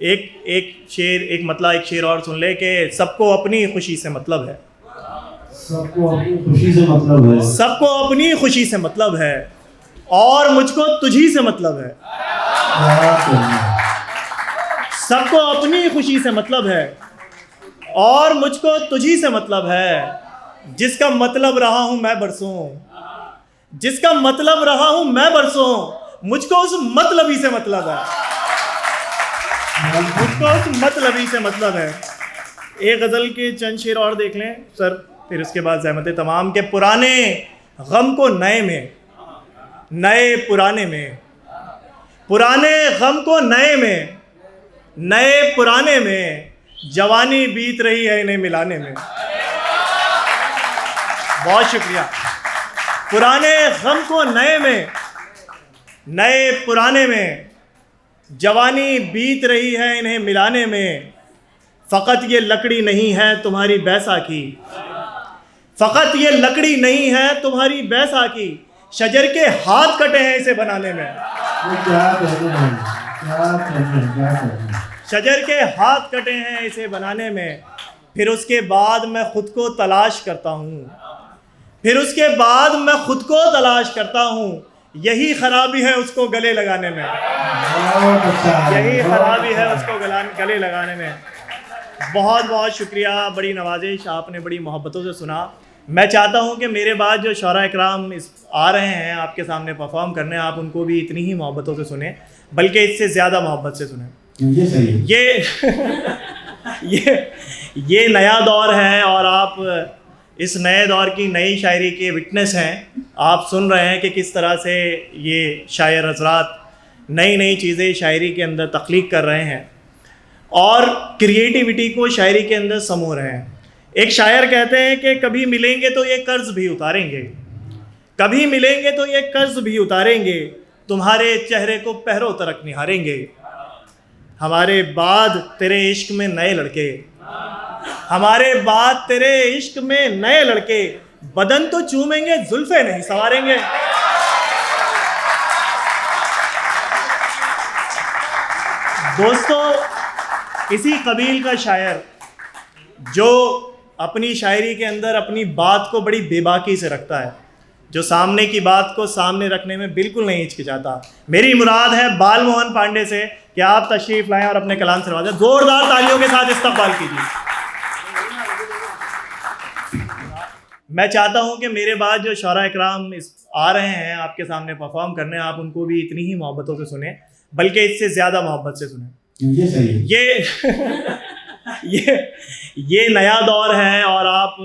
एक शेर एक शेर और सुन ले कि सबको अपनी खुशी से मतलब है, सबको अपनी खुशी से मतलब है, सबको अपनी खुशी से मतलब है, और मुझको तुझी से मतलब है। सबको अपनी खुशी से मतलब है और मुझको तुझी से मतलब है, जिसका मतलब रहा हूं मैं बरसों, जिसका मतलब रहा हूं मैं बरसों, मुझको उस मतलबी से मतलब है, मुझको उस मतलबी से मतलब है। एक गज़ल के चंद शेर और देख लें सर, फिर उसके बाद ज़हमत तमाम के पुराने गम को नए में, नए पुराने में, पुराने गम को नए में, नए पुराने में, जवानी बीत रही है इन्हें मिलाने में। बहुत शुक्रिया। पुराने गम को नए में, नए पुराने में, जवानी बीत रही है इन्हें मिलाने में। फ़कत ये लकड़ी नहीं है तुम्हारी बैसाखी, फ़कत ये लकड़ी नहीं है तुम्हारी बैसाखी, शजर के हाथ कटे हैं इसे बनाने में। शजर के हाथ कटे हैं इसे बनाने में। फिर उसके बाद मैं खुद को तलाश करता हूँ, फिर उसके बाद मैं खुद को तलाश करता हूँ, यही खराबी है उसको गले लगाने में, यही खराबी है उसको गले लगाने में। बहुत बहुत शुक्रिया, बड़ी नवाजिश, आपने बड़ी मोहब्बतों से सुना। मैं चाहता हूँ कि मेरे बाद जो शौरा इकराम आ रहे हैं आपके सामने परफॉर्म करने, आप उनको भी इतनी ही मोहब्बतों से सुने, बल्कि इससे ज़्यादा मोहब्बत से सुने। ये नया दौर है और आप इस नए दौर की नई शायरी के विटनेस हैं। आप सुन रहे हैं कि किस तरह से ये शायर हज़रात नई नई चीज़ें शायरी के अंदर तख्लीक कर रहे हैं और क्रिएटिविटी को शायरी के अंदर समो रहे हैं। एक शायर कहते हैं कि कभी मिलेंगे तो ये कर्ज़ भी उतारेंगे, कभी मिलेंगे तो ये कर्ज़ भी उतारेंगे, तुम्हारे चेहरे को पहरों तक निहारेंगे। हमारे बाद तेरे इश्क में नए लड़के, हमारे बाद तेरे इश्क में नए लड़के, बदन तो चूमेंगे जुल्फे नहीं संवारेंगे। दोस्तों, इसी कबील का शायर जो अपनी शायरी के अंदर अपनी बात को बड़ी बेबाकी से रखता है, जो सामने की बात को सामने रखने में बिल्कुल नहीं हिचकिचाता। मेरी मुराद है बाल मोहन पांडे से कि आप तशरीफ़ लाएं और अपने कलाम से नवाजें। जोरदार तालियों के साथ इस्तकबाल कीजिए। मैं चाहता हूं कि मेरे बाद जो शौरा इकराम आ रहे हैं आपके सामने परफॉर्म करने, आप उनको भी इतनी ही मोहब्बतों से सुने, बल्कि इससे ज़्यादा मोहब्बत से सुने। ये नया दौर है और आप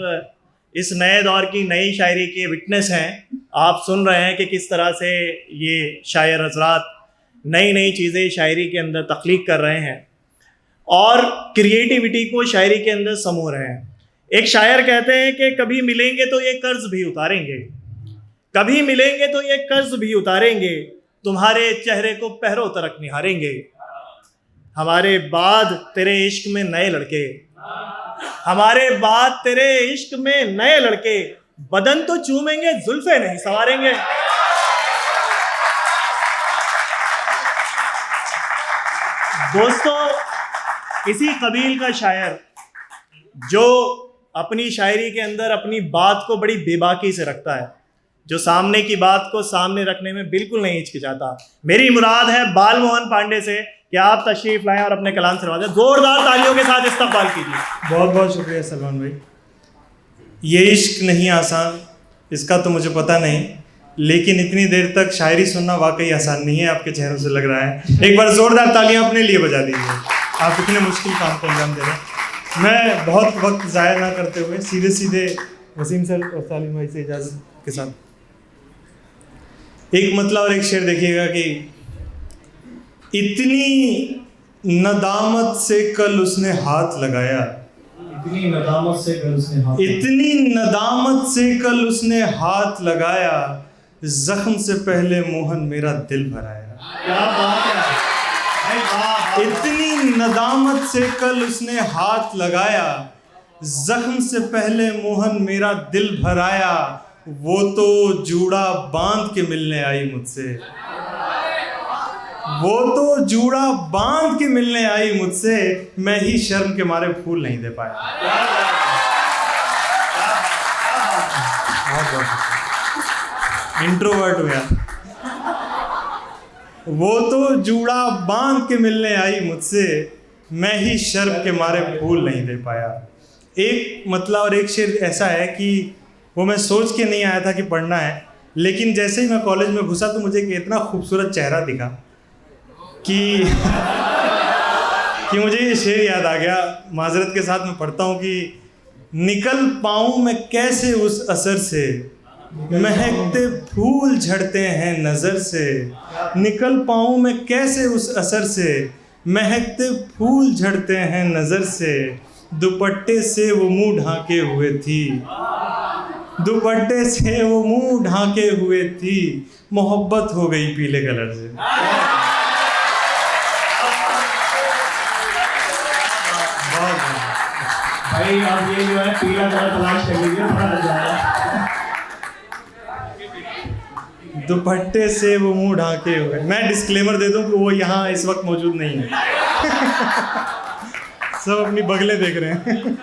इस नए दौर की नई शायरी के विटनेस हैं। आप सुन रहे हैं कि किस तरह से ये शायर हज़रात नई नई चीज़ें शायरी के अंदर तख्लीक कर रहे हैं और क्रिएटिविटी को शायरी के अंदर समो रहे हैं। एक शायर कहते हैं कि कभी मिलेंगे तो ये कर्ज़ भी उतारेंगे, कभी मिलेंगे तो ये कर्ज़ भी उतारेंगे, तुम्हारे चेहरे को पहरों तक निहारेंगे। हमारे बाद तेरे इश्क में नए लड़के, हमारे बाद तेरे इश्क में नए लड़के, बदन तो चूमेंगे जुल्फे नहीं संवारेंगे। दोस्तों, इसी कबील का शायर जो अपनी शायरी के अंदर अपनी बात को बड़ी बेबाकी से रखता है, जो सामने की बात को सामने रखने में बिल्कुल नहीं हिचकिचाता, मेरी मुराद है बालमोहन पांडे से कि आप तशरीफ लाएं और अपने कलाम से नवाजें। जोरदार तालियों के साथ इस्तकबाल कीजिए। बहुत बहुत शुक्रिया सलमान भाई। ये इश्क नहीं आसान, इसका तो मुझे पता नहीं, लेकिन इतनी देर तक शायरी सुनना वाकई आसान नहीं है, आपके चेहरों से लग रहा है। एक बार जोरदार तालियां अपने लिए बजा दीजिए, आप इतने मुश्किल काम को अंजाम दे रहे हैं। मैं बहुत वक्त ज़ाया ना करते हुए सीधे सीधे वसीम सर और सालिम भाई से इजाज़त के साथ एक मतला और एक शेर देखिएगा कि इतनी नदामत से कल उसने हाथ लगाया, इतनी नदामत से कल उसने हाथ, इतनी नदामत से कल उसने हाथ लगाया, जख्म से पहले मोहन मेरा दिल भराया। क्या बात है भाई, वाह। इतनी नदामत से कल उसने हाथ लगाया, जख्म से पहले मोहन मेरा दिल भराया, वो तो जूड़ा बांध के मिलने आई मुझसे, वो तो जूड़ा बांध के मिलने आई मुझसे, मैं ही शर्म के मारे फूल नहीं दे पाया। इंट्रोवर्ट हो यार। वो तो जूड़ा बांध के मिलने आई मुझसे, मैं ही शर्म के मारे फूल नहीं दे पाया। एक मतलब और एक शेर ऐसा है कि वो मैं सोच के नहीं आया था कि पढ़ना है, लेकिन जैसे ही मैं कॉलेज में घुसा तो मुझे एक इतना खूबसूरत चेहरा दिखा कि मुझे ये शेर याद आ गया। माजरत के साथ मैं पढ़ता हूँ कि निकल पाऊँ मैं कैसे उस असर से, महकते फूल झड़ते हैं नज़र से, निकल पाऊँ मैं कैसे उस असर से, महकते फूल झड़ते हैं नज़र से, दुपट्टे से वो मुंह ढांके हुए थी, दुपट्टे से वो मुंह ढांके हुए थी, मोहब्बत हो गई पीले कलर से। भाई आप ये जो है पीला कलर तलाश कर लीजिए, बड़ा मजा आएगा। दुपट्टे से वो मुंह ढांके हुए। मैं डिस्क्लेमर दे दूं कि वो यहाँ इस वक्त मौजूद नहीं है। सब अपनी बगलें देख रहे हैं।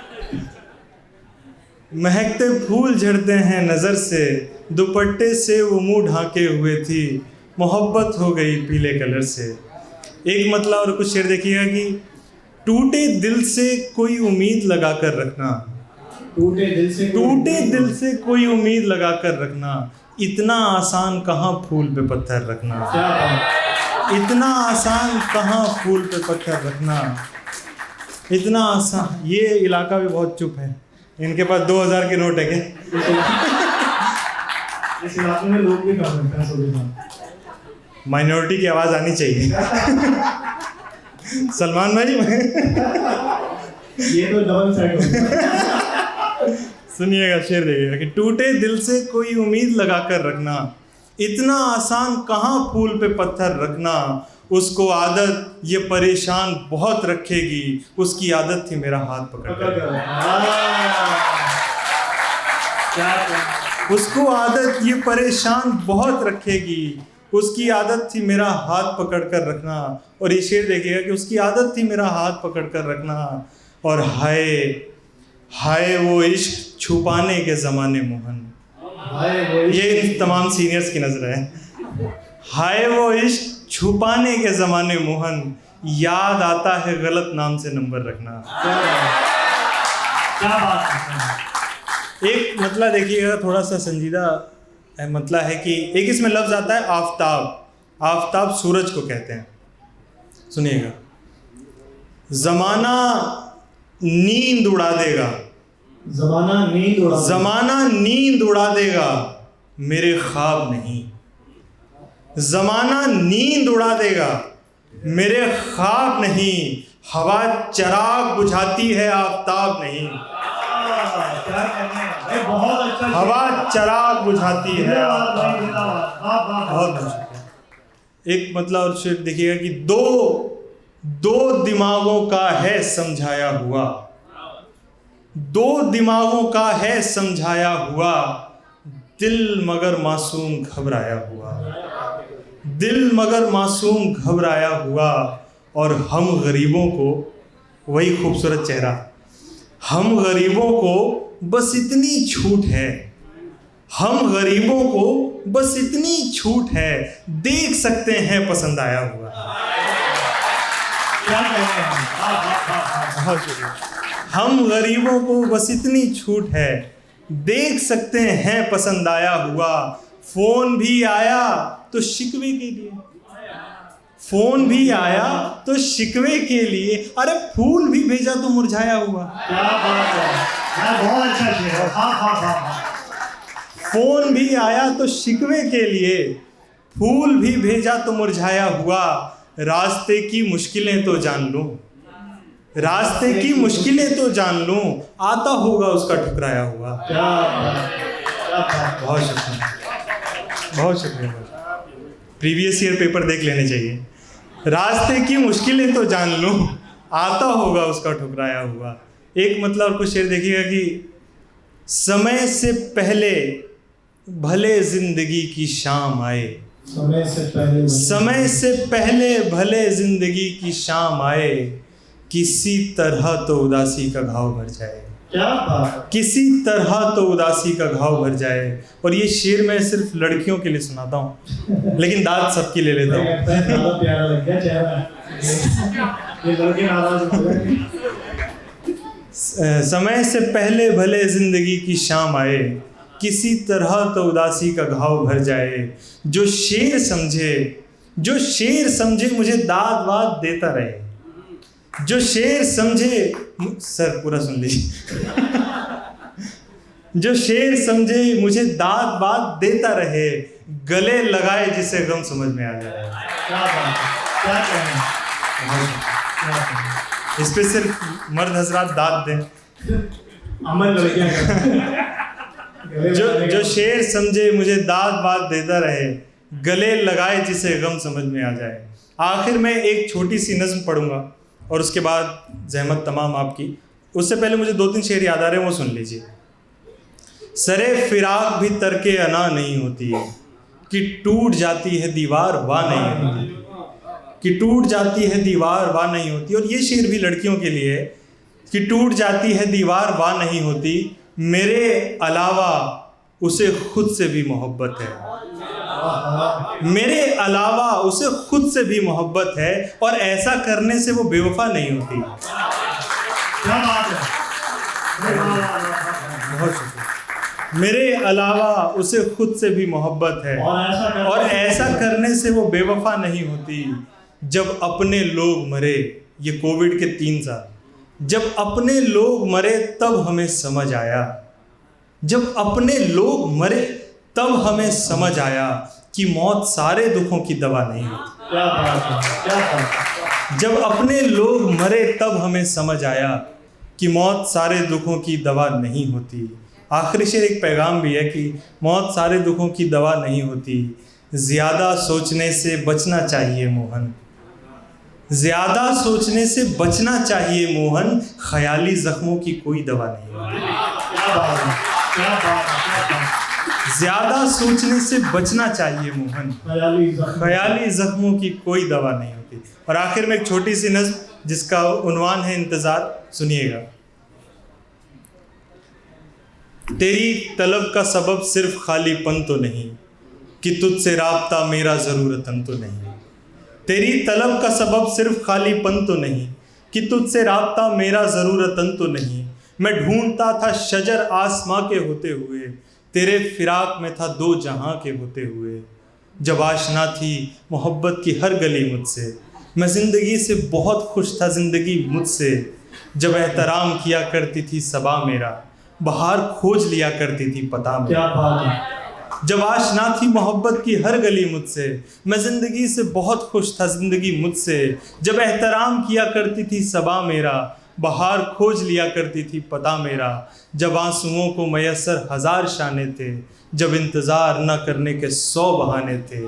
महकते फूल झड़ते हैं नज़र से, दुपट्टे से वो मुंह ढांके हुए थी, मोहब्बत हो गई पीले कलर से। एक मतलब और कुछ शेर देखिएगा कि टूटे दिल से कोई उम्मीद लगा कर रखना, टूटे दिल से कोई उम्मीद लगा कर रखना, इतना आसान कहाँ फूल पे पत्थर रखना, इतना आसान कहाँ फूल पे पत्थर रखना, इतना आसान। ये इलाका भी बहुत चुप है, इनके पास 2000 के नोट है क्या? इस इलाके में लोग भी काम करते हैं सोलह। माइनॉरिटी की आवाज़ आनी चाहिए। सलमान भाई ये तो डबल साइड हो गया। सुनिएगा, शेर देखिएगा कि टूटे दिल से कोई उम्मीद लगा कर रखना, इतना आसान कहाँ फूल पे पत्थर रखना, उसको आदत ये परेशान बहुत रखेगी, उसकी आदत थी मेरा हाथ पकड़ कर, उसको आदत ये परेशान बहुत रखेगी, उसकी आदत थी मेरा हाथ पकड़ कर रखना। और ये शेर देखिएगा कि उसकी आदत थी मेरा हाथ पकड़ कर रखना, और हाय हाय वो इश्क छुपाने के ज़माने मोहन। ये तमाम सीनियर्स की नज़र है। हाय वो इश्क छुपाने के ज़माने मोहन, याद आता है गलत नाम से नंबर रखना। क्या बात है। एक मतलब देखिएगा थोड़ा सा संजीदा मतलब है कि एक इसमें लफ्ज़ आता है आफताब। आफताब सूरज को कहते हैं। सुनिएगा, ज़माना नींद उड़ा देगा, ज़माना नींद उड़ा देगा, मेरे ख्वाब नहीं, ज़माना नींद उड़ा देगा, मेरे ख्वाब नहीं, हवा चराग बुझाती है आफताब नहीं, क्या कहते हैं, बहुत अच्छा। हवा चराग बुझाती है आफताब। बहुत बहुत शुक्रिया। एक मतलब और शेर देखिएगा कि दो दिमागों का है समझाया हुआ, दो दिमागों का है समझाया हुआ, दिल मगर मासूम घबराया हुआ, दिल मगर मासूम घबराया हुआ। और हम गरीबों को, वही खूबसूरत चेहरा, हम गरीबों को बस इतनी छूट है, हम गरीबों को बस इतनी छूट है, देख सकते हैं पसंद आया हुआ। क्या कह रहे हैं? बहुत शुक्रिया। हम गरीबों को बस इतनी छूट है, देख सकते हैं पसंद आया हुआ। फोन भी आया तो शिकवे के लिए, फोन भी आया तो शिकवे के लिए, अरे फूल भी भेजा तो मुरझाया हुआ। क्या बात है, बहुत अच्छा शेर है। हाँ। फोन भी आया तो शिकवे के लिए, फूल भी भेजा तो मुरझाया हुआ। रास्ते की मुश्किलें तो जान लूं, रास्ते की मुश्किलें तो जान लूं, आता होगा उसका ठुकराया हुआ। क्या बात। बहुत शुक्रिया, बहुत शुक्रिया। प्रीवियस ईयर पेपर देख लेने चाहिए। रास्ते की मुश्किलें तो जान लूं, आता होगा उसका ठुकराया हुआ। एक मतलब और कुछ शेर देखिएगा कि समय से पहले भले जिंदगी की शाम आए, समय से पहले समय से पहले भले जिंदगी की शाम आए, किसी तरह तो उदासी का घाव भर जाए, क्या बात। किसी तरह तो उदासी का घाव भर जाए। और ये शेर मैं सिर्फ लड़कियों के लिए सुनाता हूँ, लेकिन दाद सबकी ले लेता हूँ। लगता है ज़्यादा प्यारा लग गया चेहरा, ये लड़के नाराज हो गए। समय से पहले भले जिंदगी की शाम आए, किसी तरह तो उदासी का घाव भर जाए। जो शेर समझे, जो शेर समझे मुझे दाद वाद देता रहे, जो शेर समझे, सर पूरा सुन लीजिए, जो शेर समझे मुझे दाद वाद देता रहे, गले लगाए जिसे गम समझ में आ जाए। क्या बात है, क्या कहना। इस पे सिर्फ मर्द हजरात दाद दें। अमन लड़कियां जो शेर समझे मुझे दाद वाद देता रहे, गले लगाए जिसे गम समझ में आ जाए। आखिर में एक छोटी सी नज्म पढ़ूंगा और उसके बाद जहमत तमाम आपकी। उससे पहले मुझे 2-3 शेर याद आ रहे हैं, वो सुन लीजिए। सरे फिराक भी तरके अना नहीं होती है, कि टूट जाती है दीवार वाह नहीं होती, कि टूट जाती है दीवार वाह नहीं होती। और ये शेर भी लड़कियों के लिए है कि टूट जाती है दीवार वाह नहीं होती, मेरे अलावा उसे खुद से भी मोहब्बत है, मेरे अलावा उसे खुद से भी मोहब्बत है, और ऐसा करने से वो बेवफा नहीं होती। क्या बात है। बहुत शुक्रिया। मेरे अलावा उसे खुद से भी मोहब्बत है, और ऐसा करने से वो बेवफा नहीं होती। जब अपने लोग मरे, ये कोविड के 3 साल, जब अपने लोग मरे तब हमें समझ आया, जब अपने लोग मरे तब हमें समझ आया कि मौत सारे दुखों की दवा नहीं होती। क्या बात है, क्या बात है। जब अपने लोग मरे तब हमें समझ आया कि मौत सारे दुखों की दवा नहीं होती। आखिरी शेर एक पैगाम भी है कि मौत सारे दुखों की दवा नहीं होती। ज़्यादा सोचने से बचना चाहिए मोहन, ज़्यादा सोचने से बचना चाहिए मोहन, ख़याली ज़ख्मों की कोई दवा नहीं होती। क्या बात है, क्या बात है, क्या बात है। ज़्यादा सोचने से बचना चाहिए मोहन, ख़याली ज़ख्मों की कोई दवा नहीं होती। और आखिर में एक छोटी सी नज़्म जिसका उन्वान है इंतज़ार, सुनिएगा। तेरी तलब का सबब सिर्फ खालीपन तो नहीं, कि तुझसे राब्ता मेरा ज़रूरतन तो नहीं। तेरी तलब का सबब सिर्फ खालीपन तो नहीं, कि तुझसे राब्ता मेरा ज़रूरतन तो नहीं। मैं ढूंढता था शजर आसमां के होते हुए, तेरे फिराक में था 2 जहां के होते हुए। जब आशना थी मोहब्बत की हर गली मुझसे, मैं ज़िंदगी से बहुत खुश था ज़िंदगी मुझसे। जब एहतराम किया करती थी सबा मेरा, बाहर खोज लिया करती थी पता मेरा। क्या बात है। जब आशना थी मोहब्बत की हर गली मुझसे, मैं ज़िंदगी से बहुत खुश था ज़िंदगी मुझसे। जब एहतराम किया करती थी सबा मेरा, बाहर खोज लिया करती थी पता मेरा। जब आंसुओं को मैसर 1000 शाने थे, जब इंतज़ार न करने के 100 बहाने थे।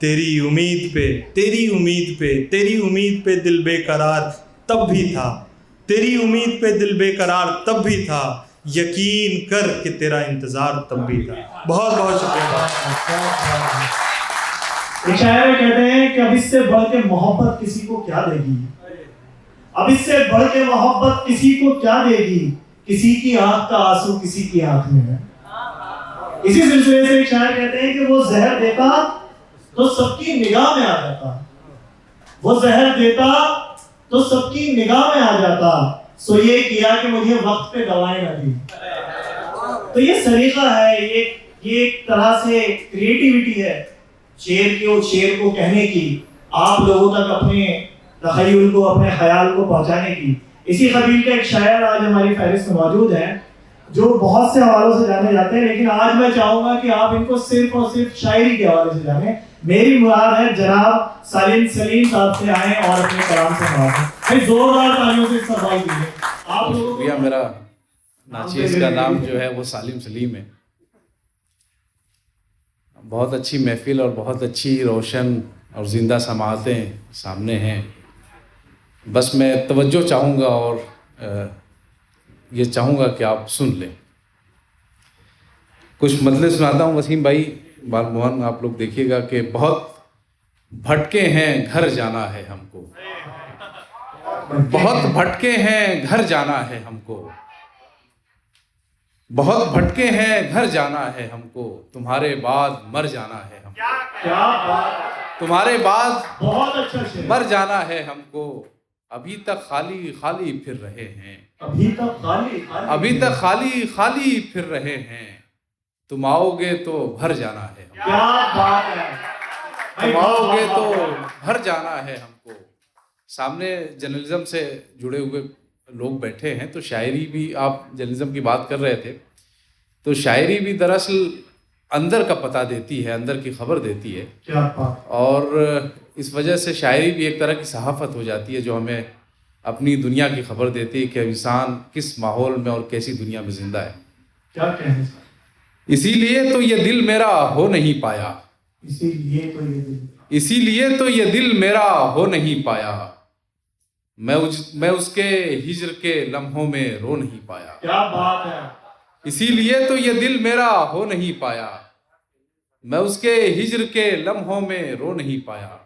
तेरी उम्मीद पे, तेरी उम्मीद पे, तेरी उम्मीद पे दिल बेकरार तब भी था, तेरी उम्मीद पे दिल बेकरार तब भी था, यकीन कर कि तेरा इंतज़ार तब भी था। बहुत बहुत शुक्रिया। एक शायर में कहते हैं कि अब इससे बढ़ के मोहब्बत किसी को क्या देगी, अब इससे बढ़ के मोहब्बत किसी को क्या देगी, किसी की आंख का आंसू किसी की आंख में है। इसी सिलसिले से एक शायर कहते हैं कि वो जहर देता तो सबकी निगाह में आ जाता, वो जहर देता तो सबकी निगाह में आ जाता, सो ये किया कि मुझे वक्त पे दवाएं ना दी। तो ये सलीका है, ये एक तरह से क्रिएटिविटी है शेर को कहने की, आप लोगों तक अपने तखय्युल को, अपने ख्याल को पहुंचाने की। इसी कबील के एक शायर आज हमारी फहरिस्त में मौजूद हैं जो बहुत से हवालों से जाने जाते हैं, लेकिन आज मैं चाहूंगा कि आप इनको सिर्फ और सिर्फ शायरी के हवाले से जाने। मेरी मुराद है जनाब सालिम सलीम साहब से आए और अपने कलाम से नवाजें। जोरदार तालियों से इस्तकबाल कीजिए आप लोगों को। शुक्रिया। मेरा नाचीज़ का नाम जो है वो सालिम सलीम है। बहुत अच्छी महफिल और बहुत अच्छी रोशन और ज़िंदा समाअतें सामने हैं। बस मैं तवज्जो चाहूँगा और ये चाहूँगा कि आप सुन लें। कुछ मतले सुनाता हूँ वसीम भाई, बाल मोहन आप लोग देखिएगा कि बहुत भटके हैं घर जाना है हमको, बहुत भटके हैं घर जाना है हमको, बहुत भटके हैं घर जाना है हमको, तुम्हारे बाद मर जाना है हमको, क्या बात, तुम्हारे बाद बहुत अच्छा शेर। मर जाना है हमको, अभी तक खाली खाली फिर रहे हैं, अभी तक खाली खाली, अभी तक खाली खाली फिर रहे हैं, तुम आओगे तो भर जाना है हमको, क्या बात है, तुम आओगे तो भर जाना है हमको। सामने जर्नलिज्म से जुड़े हुए लोग बैठे हैं, तो शायरी भी, आप जर्नलिज्म की बात कर रहे थे, तो शायरी भी दरअसल अंदर का पता देती है, अंदर की खबर देती है। क्या बात, और इस वजह से शायरी भी एक तरह की सहाफ़त हो जाती है जो हमें अपनी दुनिया की खबर देती है कि इंसान किस माहौल में और कैसी दुनिया में ज़िंदा है। क्या कहने, इसीलिए तो ये दिल मेरा हो नहीं पाया, इसीलिए तो ये दिल, इसीलिए तो ये दिल मेरा हो नहीं पाया, मैं उसके हिज्र के लम्हों में रो नहीं पाया, क्या बात है, इसीलिए तो ये दिल मेरा हो नहीं पाया, मैं उसके हिज्र के लम्हों में रो नहीं पाया।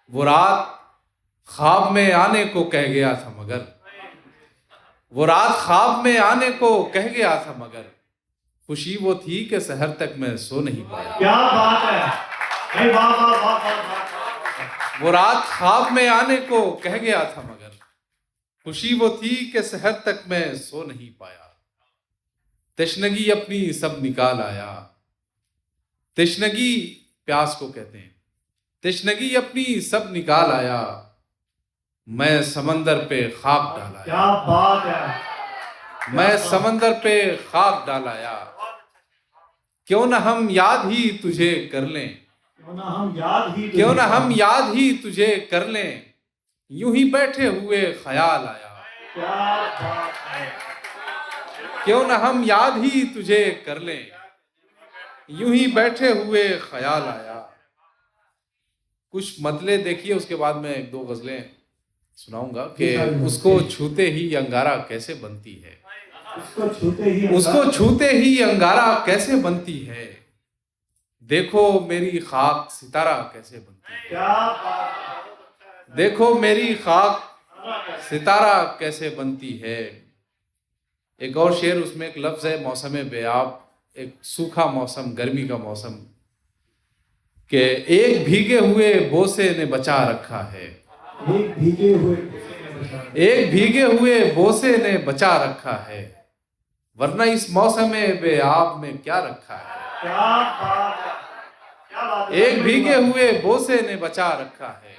वो रात ख्वाब में आने को कह गया था मगर, वो रात ख्वाब में आने को कह गया था मगर, खुशी वो थी कि सहर तक मैं सो नहीं पाया। क्या बात है, अरे वाह वाह वाह वाह वाह। वो रात ख्वाब में आने को कह गया था मगर, खुशी वो थी कि सहर तक मैं सो नहीं पाया। तशनगी अपनी सब निकाल आया, तशनगी प्यास को कहते हैं, तशनगी अपनी सब निकाल आया, मैं समंदर पे खाक डाल आया, क्या बात है, मैं समंदर पे खाक डाल आया, क्यों न हम याद ही तुझे कर लें, क्यों ना हम याद ही, क्यों न हम याद ही तुझे कर लें, यूं ही बैठे हुए ख्याल आया, क्या बात है, क्यों न हम याद ही तुझे कर लें, यूं ही बैठे हुए ख्याल आया। कुछ मतले देखिए, उसके बाद मैं एक दो गजलें सुनाऊंगा कि उसको छूते ही अंगारा कैसे बनती है, उसको छूते ही, उसको छूते ही अंगारा कैसे बनती है, देखो मेरी खाक सितारा कैसे बनती है, क्या बात, देखो मेरी खाक सितारा कैसे बनती है। एक और शेर, उसमें एक लफ्ज़ है मौसम बेआब, एक सूखा मौसम, गर्मी का मौसम, कि एक भीगे हुए बोसे ने बचा रखा है, एक भीगे हुए, एक भीगे हुए बोसे ने बचा रखा है, वरना इस मौसम बेआब में क्या रखा है, क्या बात है, क्या बात है, एक भीगे हुए बोसे ने बचा रखा है,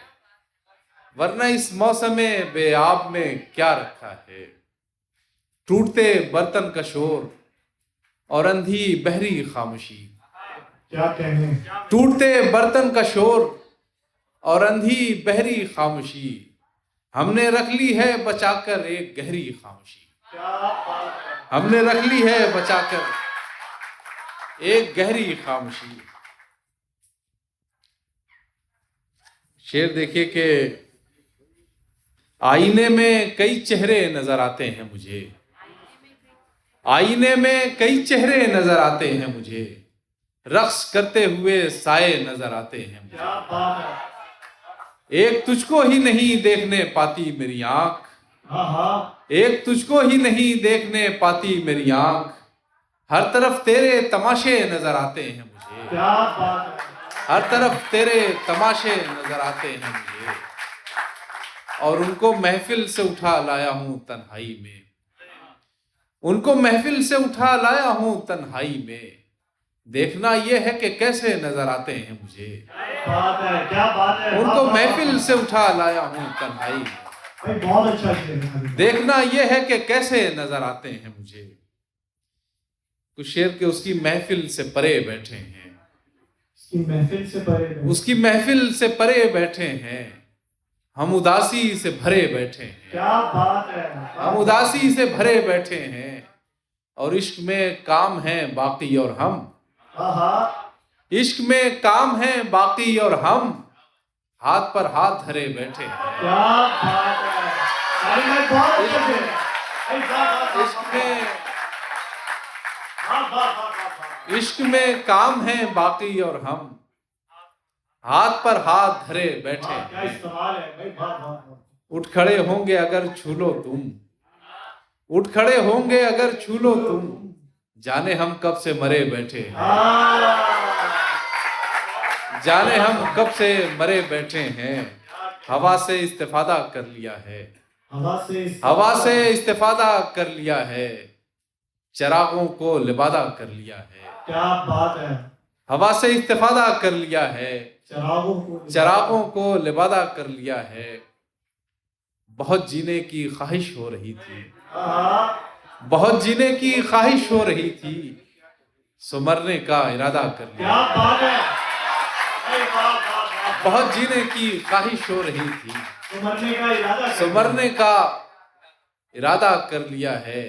वरना इस मौसम बेआब में क्या रखा है। टूटते बर्तन का शोर और अंधी बहरी खामोशी, क्या कहने, टूटते बर्तन का शोर और अंधी बहरी खामोशी, हमने रख ली है बचाकर एक गहरी खामोशी, क्या बात है, हमने रख ली है बचाकर एक गहरी खामोशी। शेर देखिए कि आईने में कई चेहरे नजर आते हैं मुझे, आईने में कई चेहरे नजर आते हैं मुझे, रक्स करते हुए साए नजर आते हैं मुझे। क्या बात है। एक तुझको ही नहीं देखने पाती मेरी आंख, हाँ हाँ, एक तुझको ही नहीं देखने पाती मेरी आंख, हर तरफ तेरे तमाशे नजर आते हैं मुझे, क्या बात है। हर तरफ तेरे तमाशे नजर आते हैं मुझे, और उनको महफिल से उठा लाया हूं तन्हाई में, उनको महफिल से उठा लाया हूं तन्हाई में, देखना यह है कि कैसे नजर आते हैं मुझे, बात है, क्या बात है। उनको वाह, वाह, महफिल वाह। से उठा लाया हूं तन्हाई में, भाई बहुत अच्छा शेर है। देखना यह है कि कैसे नजर आते हैं मुझे। कुछ शेर के उसकी महफिल से परे बैठे हैं, उसकी महफिल से परे बैठे। उसकी महफिल से परे बैठे हैं, हम उदासी से भरे बैठे हैं, क्या बात है। हम उदासी से भरे बैठे हैं, और इश्क में काम है बाकी और हम, हाँ हाँ, इश्क में काम है बाकी और हम हाथ पर हाथ धरे बैठे हैं। क्या बात है। अरे मैं बहुत अच्छा शेर है। भाई वाह, वाह, वाह, इश्क में वाह, वाह, वाह, वाह, वाह। इश्क में काम है बाकी और हम हाथ पर हाथ धरे बैठे वाह, क्या हैं। इस्तेमाल है भाई। वाह वाह वाह। उठ खड़े होंगे अगर छू लो तुम, उठ खड़े होंगे अगर छू लो तुम, जाने हम कब से मरे बैठे हैं, जाने हम कब से मरे बैठे हैं, हवा से इस्तिफादा कर लिया है, हवा से इस्तिफादा कर लिया है, चरागों को लिबादा कर लिया है, क्या बात है। हवा से इस्तिफादा कर लिया है, चरागों को लिबादा कर लिया है। बहुत जीने की ख्वाहिश हो रही थी, बहुत जीने की ख्वाहिश हो रही थी, सो मरने का इरादा कर लिया। क्या बात है। अरे वाह, वाह, वाह। बहुत जीने की ख्वाहिश हो रही थी, तो मरने का इरादा सो मरने का इरादा कर लिया है।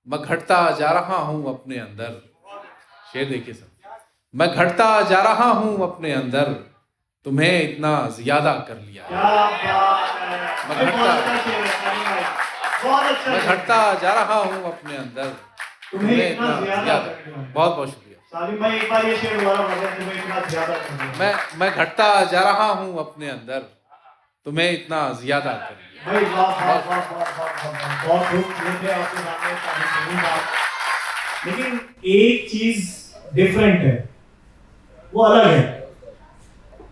मैं घटता जा रहा हूं अपने अंदर, शेर देखिए सर, मैं घटता जा रहा हूं अपने अंदर, तुम्हें इतना ज्यादा कर लिया है। क्या बात है। मैं भाई, घटता- बहुत अच्छा शेर है, सानी भाई। बहुत अच्छा मैं शेर है। घटता जा रहा हूं अपने अंदर, तुम्हें इतना ज्यादा कर लिया है। बहुत बहुत शुक्रिया। सालिम भाई एक बार ये शेर दोबारा बोलें, तुम्हें इतना ज्यादा कर लिया। मैं घटता जा रहा हूं अपने अंदर, तुम्हें इतना ज्यादा कर लिया। भाई वाह वाह वाह वाह वाह वाह वाह। बहुत खूब थे आपके सामने सारी सुनी बात। लेकिन एक चीज डिफरेंट है, वो अलग है।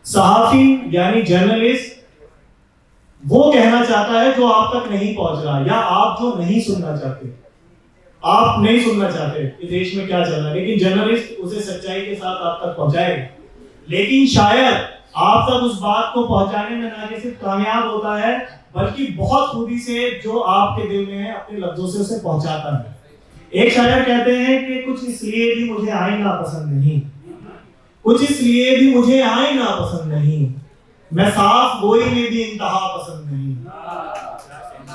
सहाफी यानी जर्नलिस्ट वो कहना चाहता है जो आप तक नहीं पहुंच रहा, या आप जो नहीं सुनना चाहते, आप नहीं सुनना चाहते कि देश में क्या चल रहा है, लेकिन जर्नलिस्ट उसे सच्चाई के साथ आप तक पहुंचाएगा। लेकिन शायद आप तक उस बात को पहुंचाने में ना सिर्फ कामयाब होता है, बल्कि बहुत खूबी से जो आपके दिल में है अपने लफ्जों से उसे पहुंचाता है। एक शायर कहते हैं कि कुछ इसलिए भी मुझे आईना पसंद नहीं, कुछ इसलिए भी मुझे आईना पसंद नहीं, मैं साफ गोई में भी इंतहा पसंद नहीं,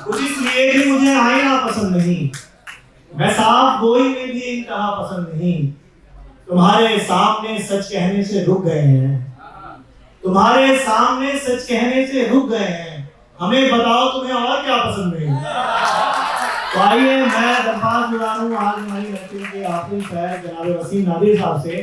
कुछ इसलिए भी मुझे आईना पसंद नहीं, मैं साफ गोई में भी इंतहा पसंद नहीं, तुम्हारे सामने सच कहने से रुक गए हैं, तुम्हारे सामने सच कहने से रुक गए हैं, हमें बताओ तुम्हें और क्या पसंद नहीं। तो आइए मैं दरख्वास्त गुजार हूँ आज हमारी महफिल के आखिरी शायर जनाब वसीम नादिर साहब से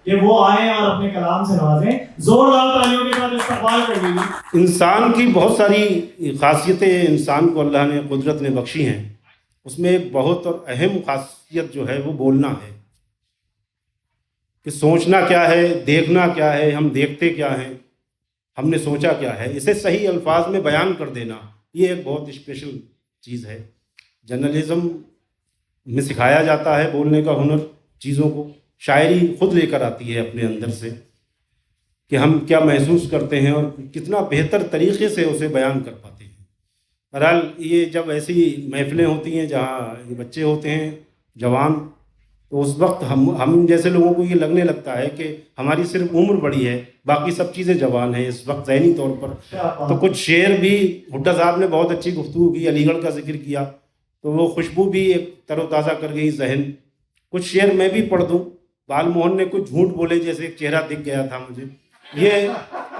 कि वो आए और अपने कलाम से नवाजें। जोरदार तालियों के साथ इस्तकबाल कर लीजिए। इंसान की बहुत सारी खासियतें इंसान को अल्लाह ने कुदरत ने बख्शी हैं, उसमें एक बहुत और अहम खासियत जो है वो बोलना है, कि सोचना क्या है, देखना क्या है, हम देखते क्या हैं, हमने सोचा क्या है, इसे सही अल्फाज में बयान कर देना, ये एक बहुत स्पेशल चीज़ है। जर्नलिज़्म में सिखाया जाता है बोलने का हुनर, चीज़ों को शायरी खुद लेकर आती है अपने अंदर से कि हम क्या महसूस करते हैं और कितना बेहतर तरीक़े से उसे बयान कर पाते हैं। बहरहाल ये जब ऐसी महफ़िलें होती हैं जहाँ ये बच्चे होते हैं जवान, तो उस वक्त हम जैसे लोगों को ये लगने लगता है कि हमारी सिर्फ उम्र बड़ी है, बाकी सब चीज़ें जवान हैं इस वक्त ज़हनी तौर पर। तो कुछ शेर भी हुड्डा साहब ने बहुत अच्छी गुफ्तगू की, अलीगढ़ का जिक्र किया, तो वो खुशबू भी एक तरोताज़ा कर गई जहन। कुछ शेर मैं भी पढ़ दूँ। बाल मोहन ने कुछ झूठ बोले जैसे एक चेहरा दिख गया था मुझे, ये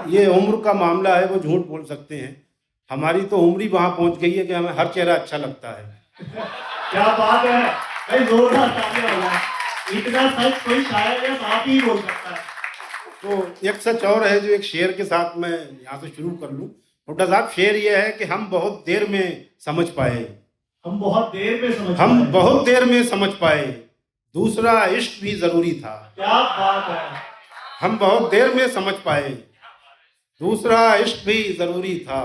ये उम्र का मामला है, वो झूठ बोल सकते हैं। हमारी तो उम्र ही वहाँ पहुँच गई है कि हमें हर चेहरा अच्छा लगता है। क्या बात है भाई, जोरदार तालियां हो जाए। इतना सच कोई शायर या साहब ही बोल सकता है। तो एक सच और है जो एक शेर के साथ मैं यहाँ से शुरू कर लूँ। छोटा साहब, शेर ये है कि हम बहुत देर में समझ पाए, हम बहुत देर में समझ हम पाए। बहुत देर में समझ पाए, दूसरा इश्क भी जरूरी था। क्या बात है। हम बहुत देर में समझ पाए, दूसरा इश्क भी जरूरी था।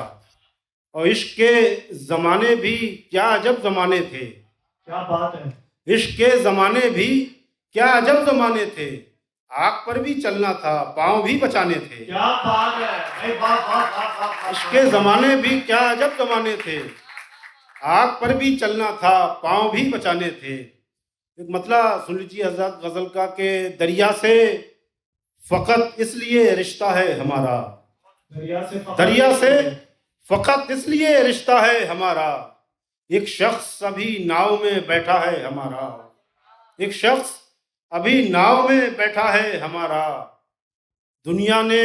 और इश्क के जमाने भी क्या अजब जमाने थे। क्या बात है। इश्क के जमाने भी क्या अजब जमाने थे, आग पर भी चलना था, पाँव भी बचाने थे। क्या बात है भाई, वाह वाह वाह वाह वाह। इश्क के जमाने भी क्या अजब जमाने थे, आग पर भी चलना था, पाँव भी बचाने थे। एक मतलब सुन लीजिए हज़रत गज़ल का कि दरिया से फ़कत इसलिए रिश्ता है हमारा, दरिया से फ़कत इसलिए रिश्ता है हमारा, एक शख्स अभी नाव में बैठा है हमारा, एक शख्स अभी नाव में बैठा है हमारा। दुनिया ने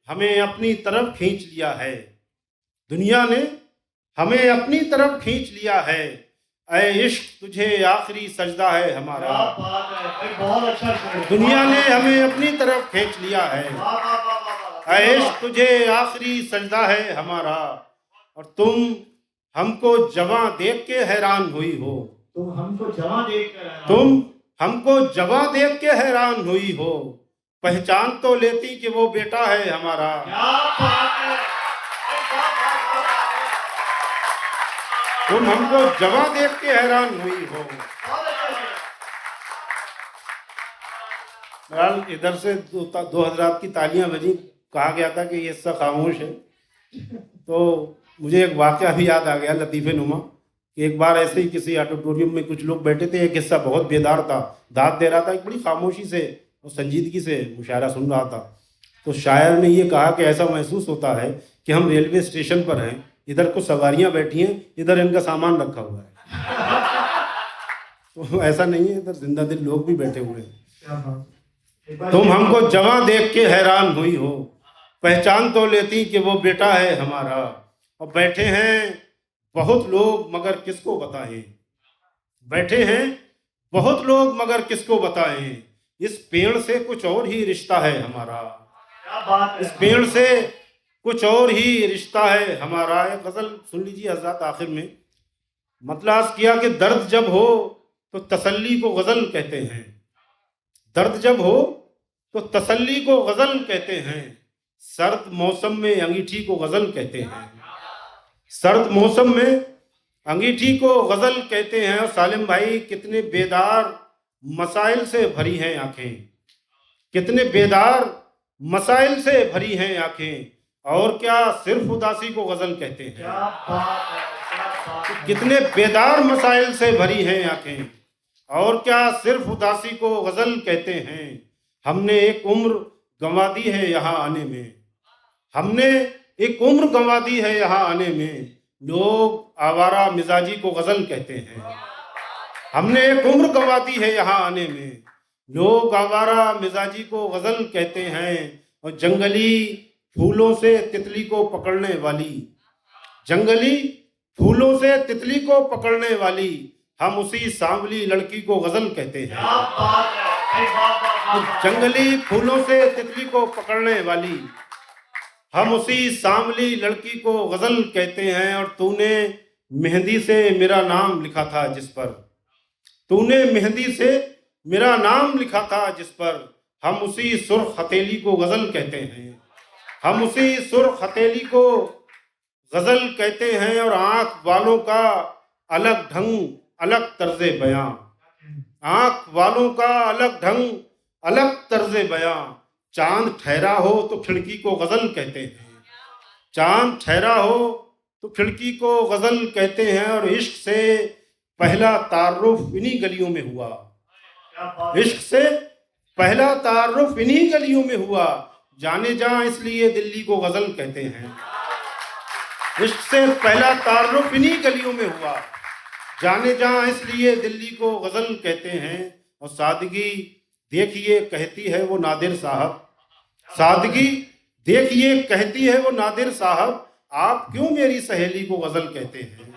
हमें अपनी तरफ खींच लिया है, दुनिया ने हमें अपनी तरफ खींच लिया है, ऐ इश्क तुझे आखिरी सजदा है हमारा। क्या बात है भाई, बहुत अच्छा शेर। दुनिया ने हमें अपनी तरफ खींच लिया है, वाह वाह वाह वाह वाह। ऐ इश्क तुझे आखिरी सजदा है हमारा। और तुम हमको जवां देख के हैरान हुई हो, तुम हमको जवां देख कर तुम हमको जवां देख के हैरान हुई हो, पहचान तो लेती कि वो बेटा है हमारा। क्या बात है। तुम हमको जवां देख के हैरान हुई हो। बहरहाल इधर से दो हजरात की तालियां बजी, कहा गया था कि ये हिस्सा खामोश है। तो मुझे एक वाक़या भी याद आ गया लतीफ़े नुमा कि एक बार ऐसे ही किसी ऑडिटोरियम में कुछ लोग बैठे थे, एक हिस्सा बहुत बेदार था, दाद दे रहा था, एक बड़ी खामोशी से और संजीदगी से मुशायरा सुन रहा था। तो शायर ने ये कहा कि ऐसा महसूस होता है कि हम रेलवे स्टेशन पर हैं, इधर कुछ सवारियां बैठी हैं, इधर इनका सामान रखा हुआ है। तो ऐसा नहीं है, इधर जिंदा दिल लोग भी बैठे हुए हैं। तुम हमको जवां देख के हैरान हुई हो, पहचान तो लेती कि वो बेटा है हमारा। और बैठे हैं बहुत लोग मगर किसको बताएं, बैठे हैं बहुत लोग मगर किसको बताएं, इस पेड़ से कुछ और ही रिश्ता है हमारा। क्या बात है। इस पेड़ से कुछ और ही रिश्ता है हमारा। एक गज़ल सुन लीजिए हज़रत आखिर में। मतलब किया कि दर्द जब हो तो तसल्ली को गज़ल कहते हैं, दर्द जब हो तो तसल्ली को गज़ल कहते हैं, सर्द मौसम में अंगीठी को गज़ल कहते हैं, सर्द मौसम में अंगीठी को गज़ल कहते हैं। और सालिम भाई, कितने बेदार मसाइल से भरी हैं आंखें, कितने बेदार मसाइल से भरी हैं आंखें, और क्या सिर्फ उदासी को गज़ल कहते हैं। क्या बात है, क्या बात है। कितने बेदार मसाइल से भरी हैं आंखें, और क्या सिर्फ उदासी को गज़ल कहते हैं। हमने एक उम्र गंवा दी है यहाँ आने में, हमने एक उम्र गंवा दी है यहाँ आने में, लोग आवारा मिजाजी को गज़ल कहते हैं। हमने एक उम्र गंवा दी है यहाँ आने में, लोग आवारा मिजाजी को गज़ल कहते हैं। और जंगली फूलों से तितली को पकड़ने वाली, जंगली फूलों से तितली को पकड़ने वाली, हम उसी सांवली लड़की को गज़ल कहते हैं। क्या बात है भाई, वाह वाह वाह। जंगली फूलों से तितली को पकड़ने वाली, हम उसी सांवली लड़की को गज़ल कहते हैं। और तूने मेहंदी से मेरा नाम लिखा था जिस पर, तूने मेहंदी से मेरा नाम लिखा था जिस पर, हम उसी सुर्ख हथेली को गज़ल कहते हैं, हम उसी सुर्ख हथेली को गज़ल कहते हैं। और आँख वालों का अलग ढंग अलग तर्ज़े बयां, आँख वालों का अलग ढंग अलग तर्ज़े बयां, चांद ठहरा हो तो खिड़की को गज़ल कहते हैं, चांद ठहरा हो तो खिड़की को गज़ल कहते हैं। और इश्क से पहला तारुफ इन्हीं गलियों में हुआ, इश्क से पहला तारुफ इन्हीं गलियों में हुआ, जाने जा इसलिए दिल्ली को गज़ल कहते हैं। इश्क से पहला तारुफ इन्हीं गलियों में हुआ, जाने जा इसलिए दिल्ली को गज़ल कहते हैं। और सादगी देखिए कहती है वो नादिर साहब, सादगी देखिए कहती है वो नादिर साहब, आप क्यों मेरी सहेली को गज़ल कहते हैं।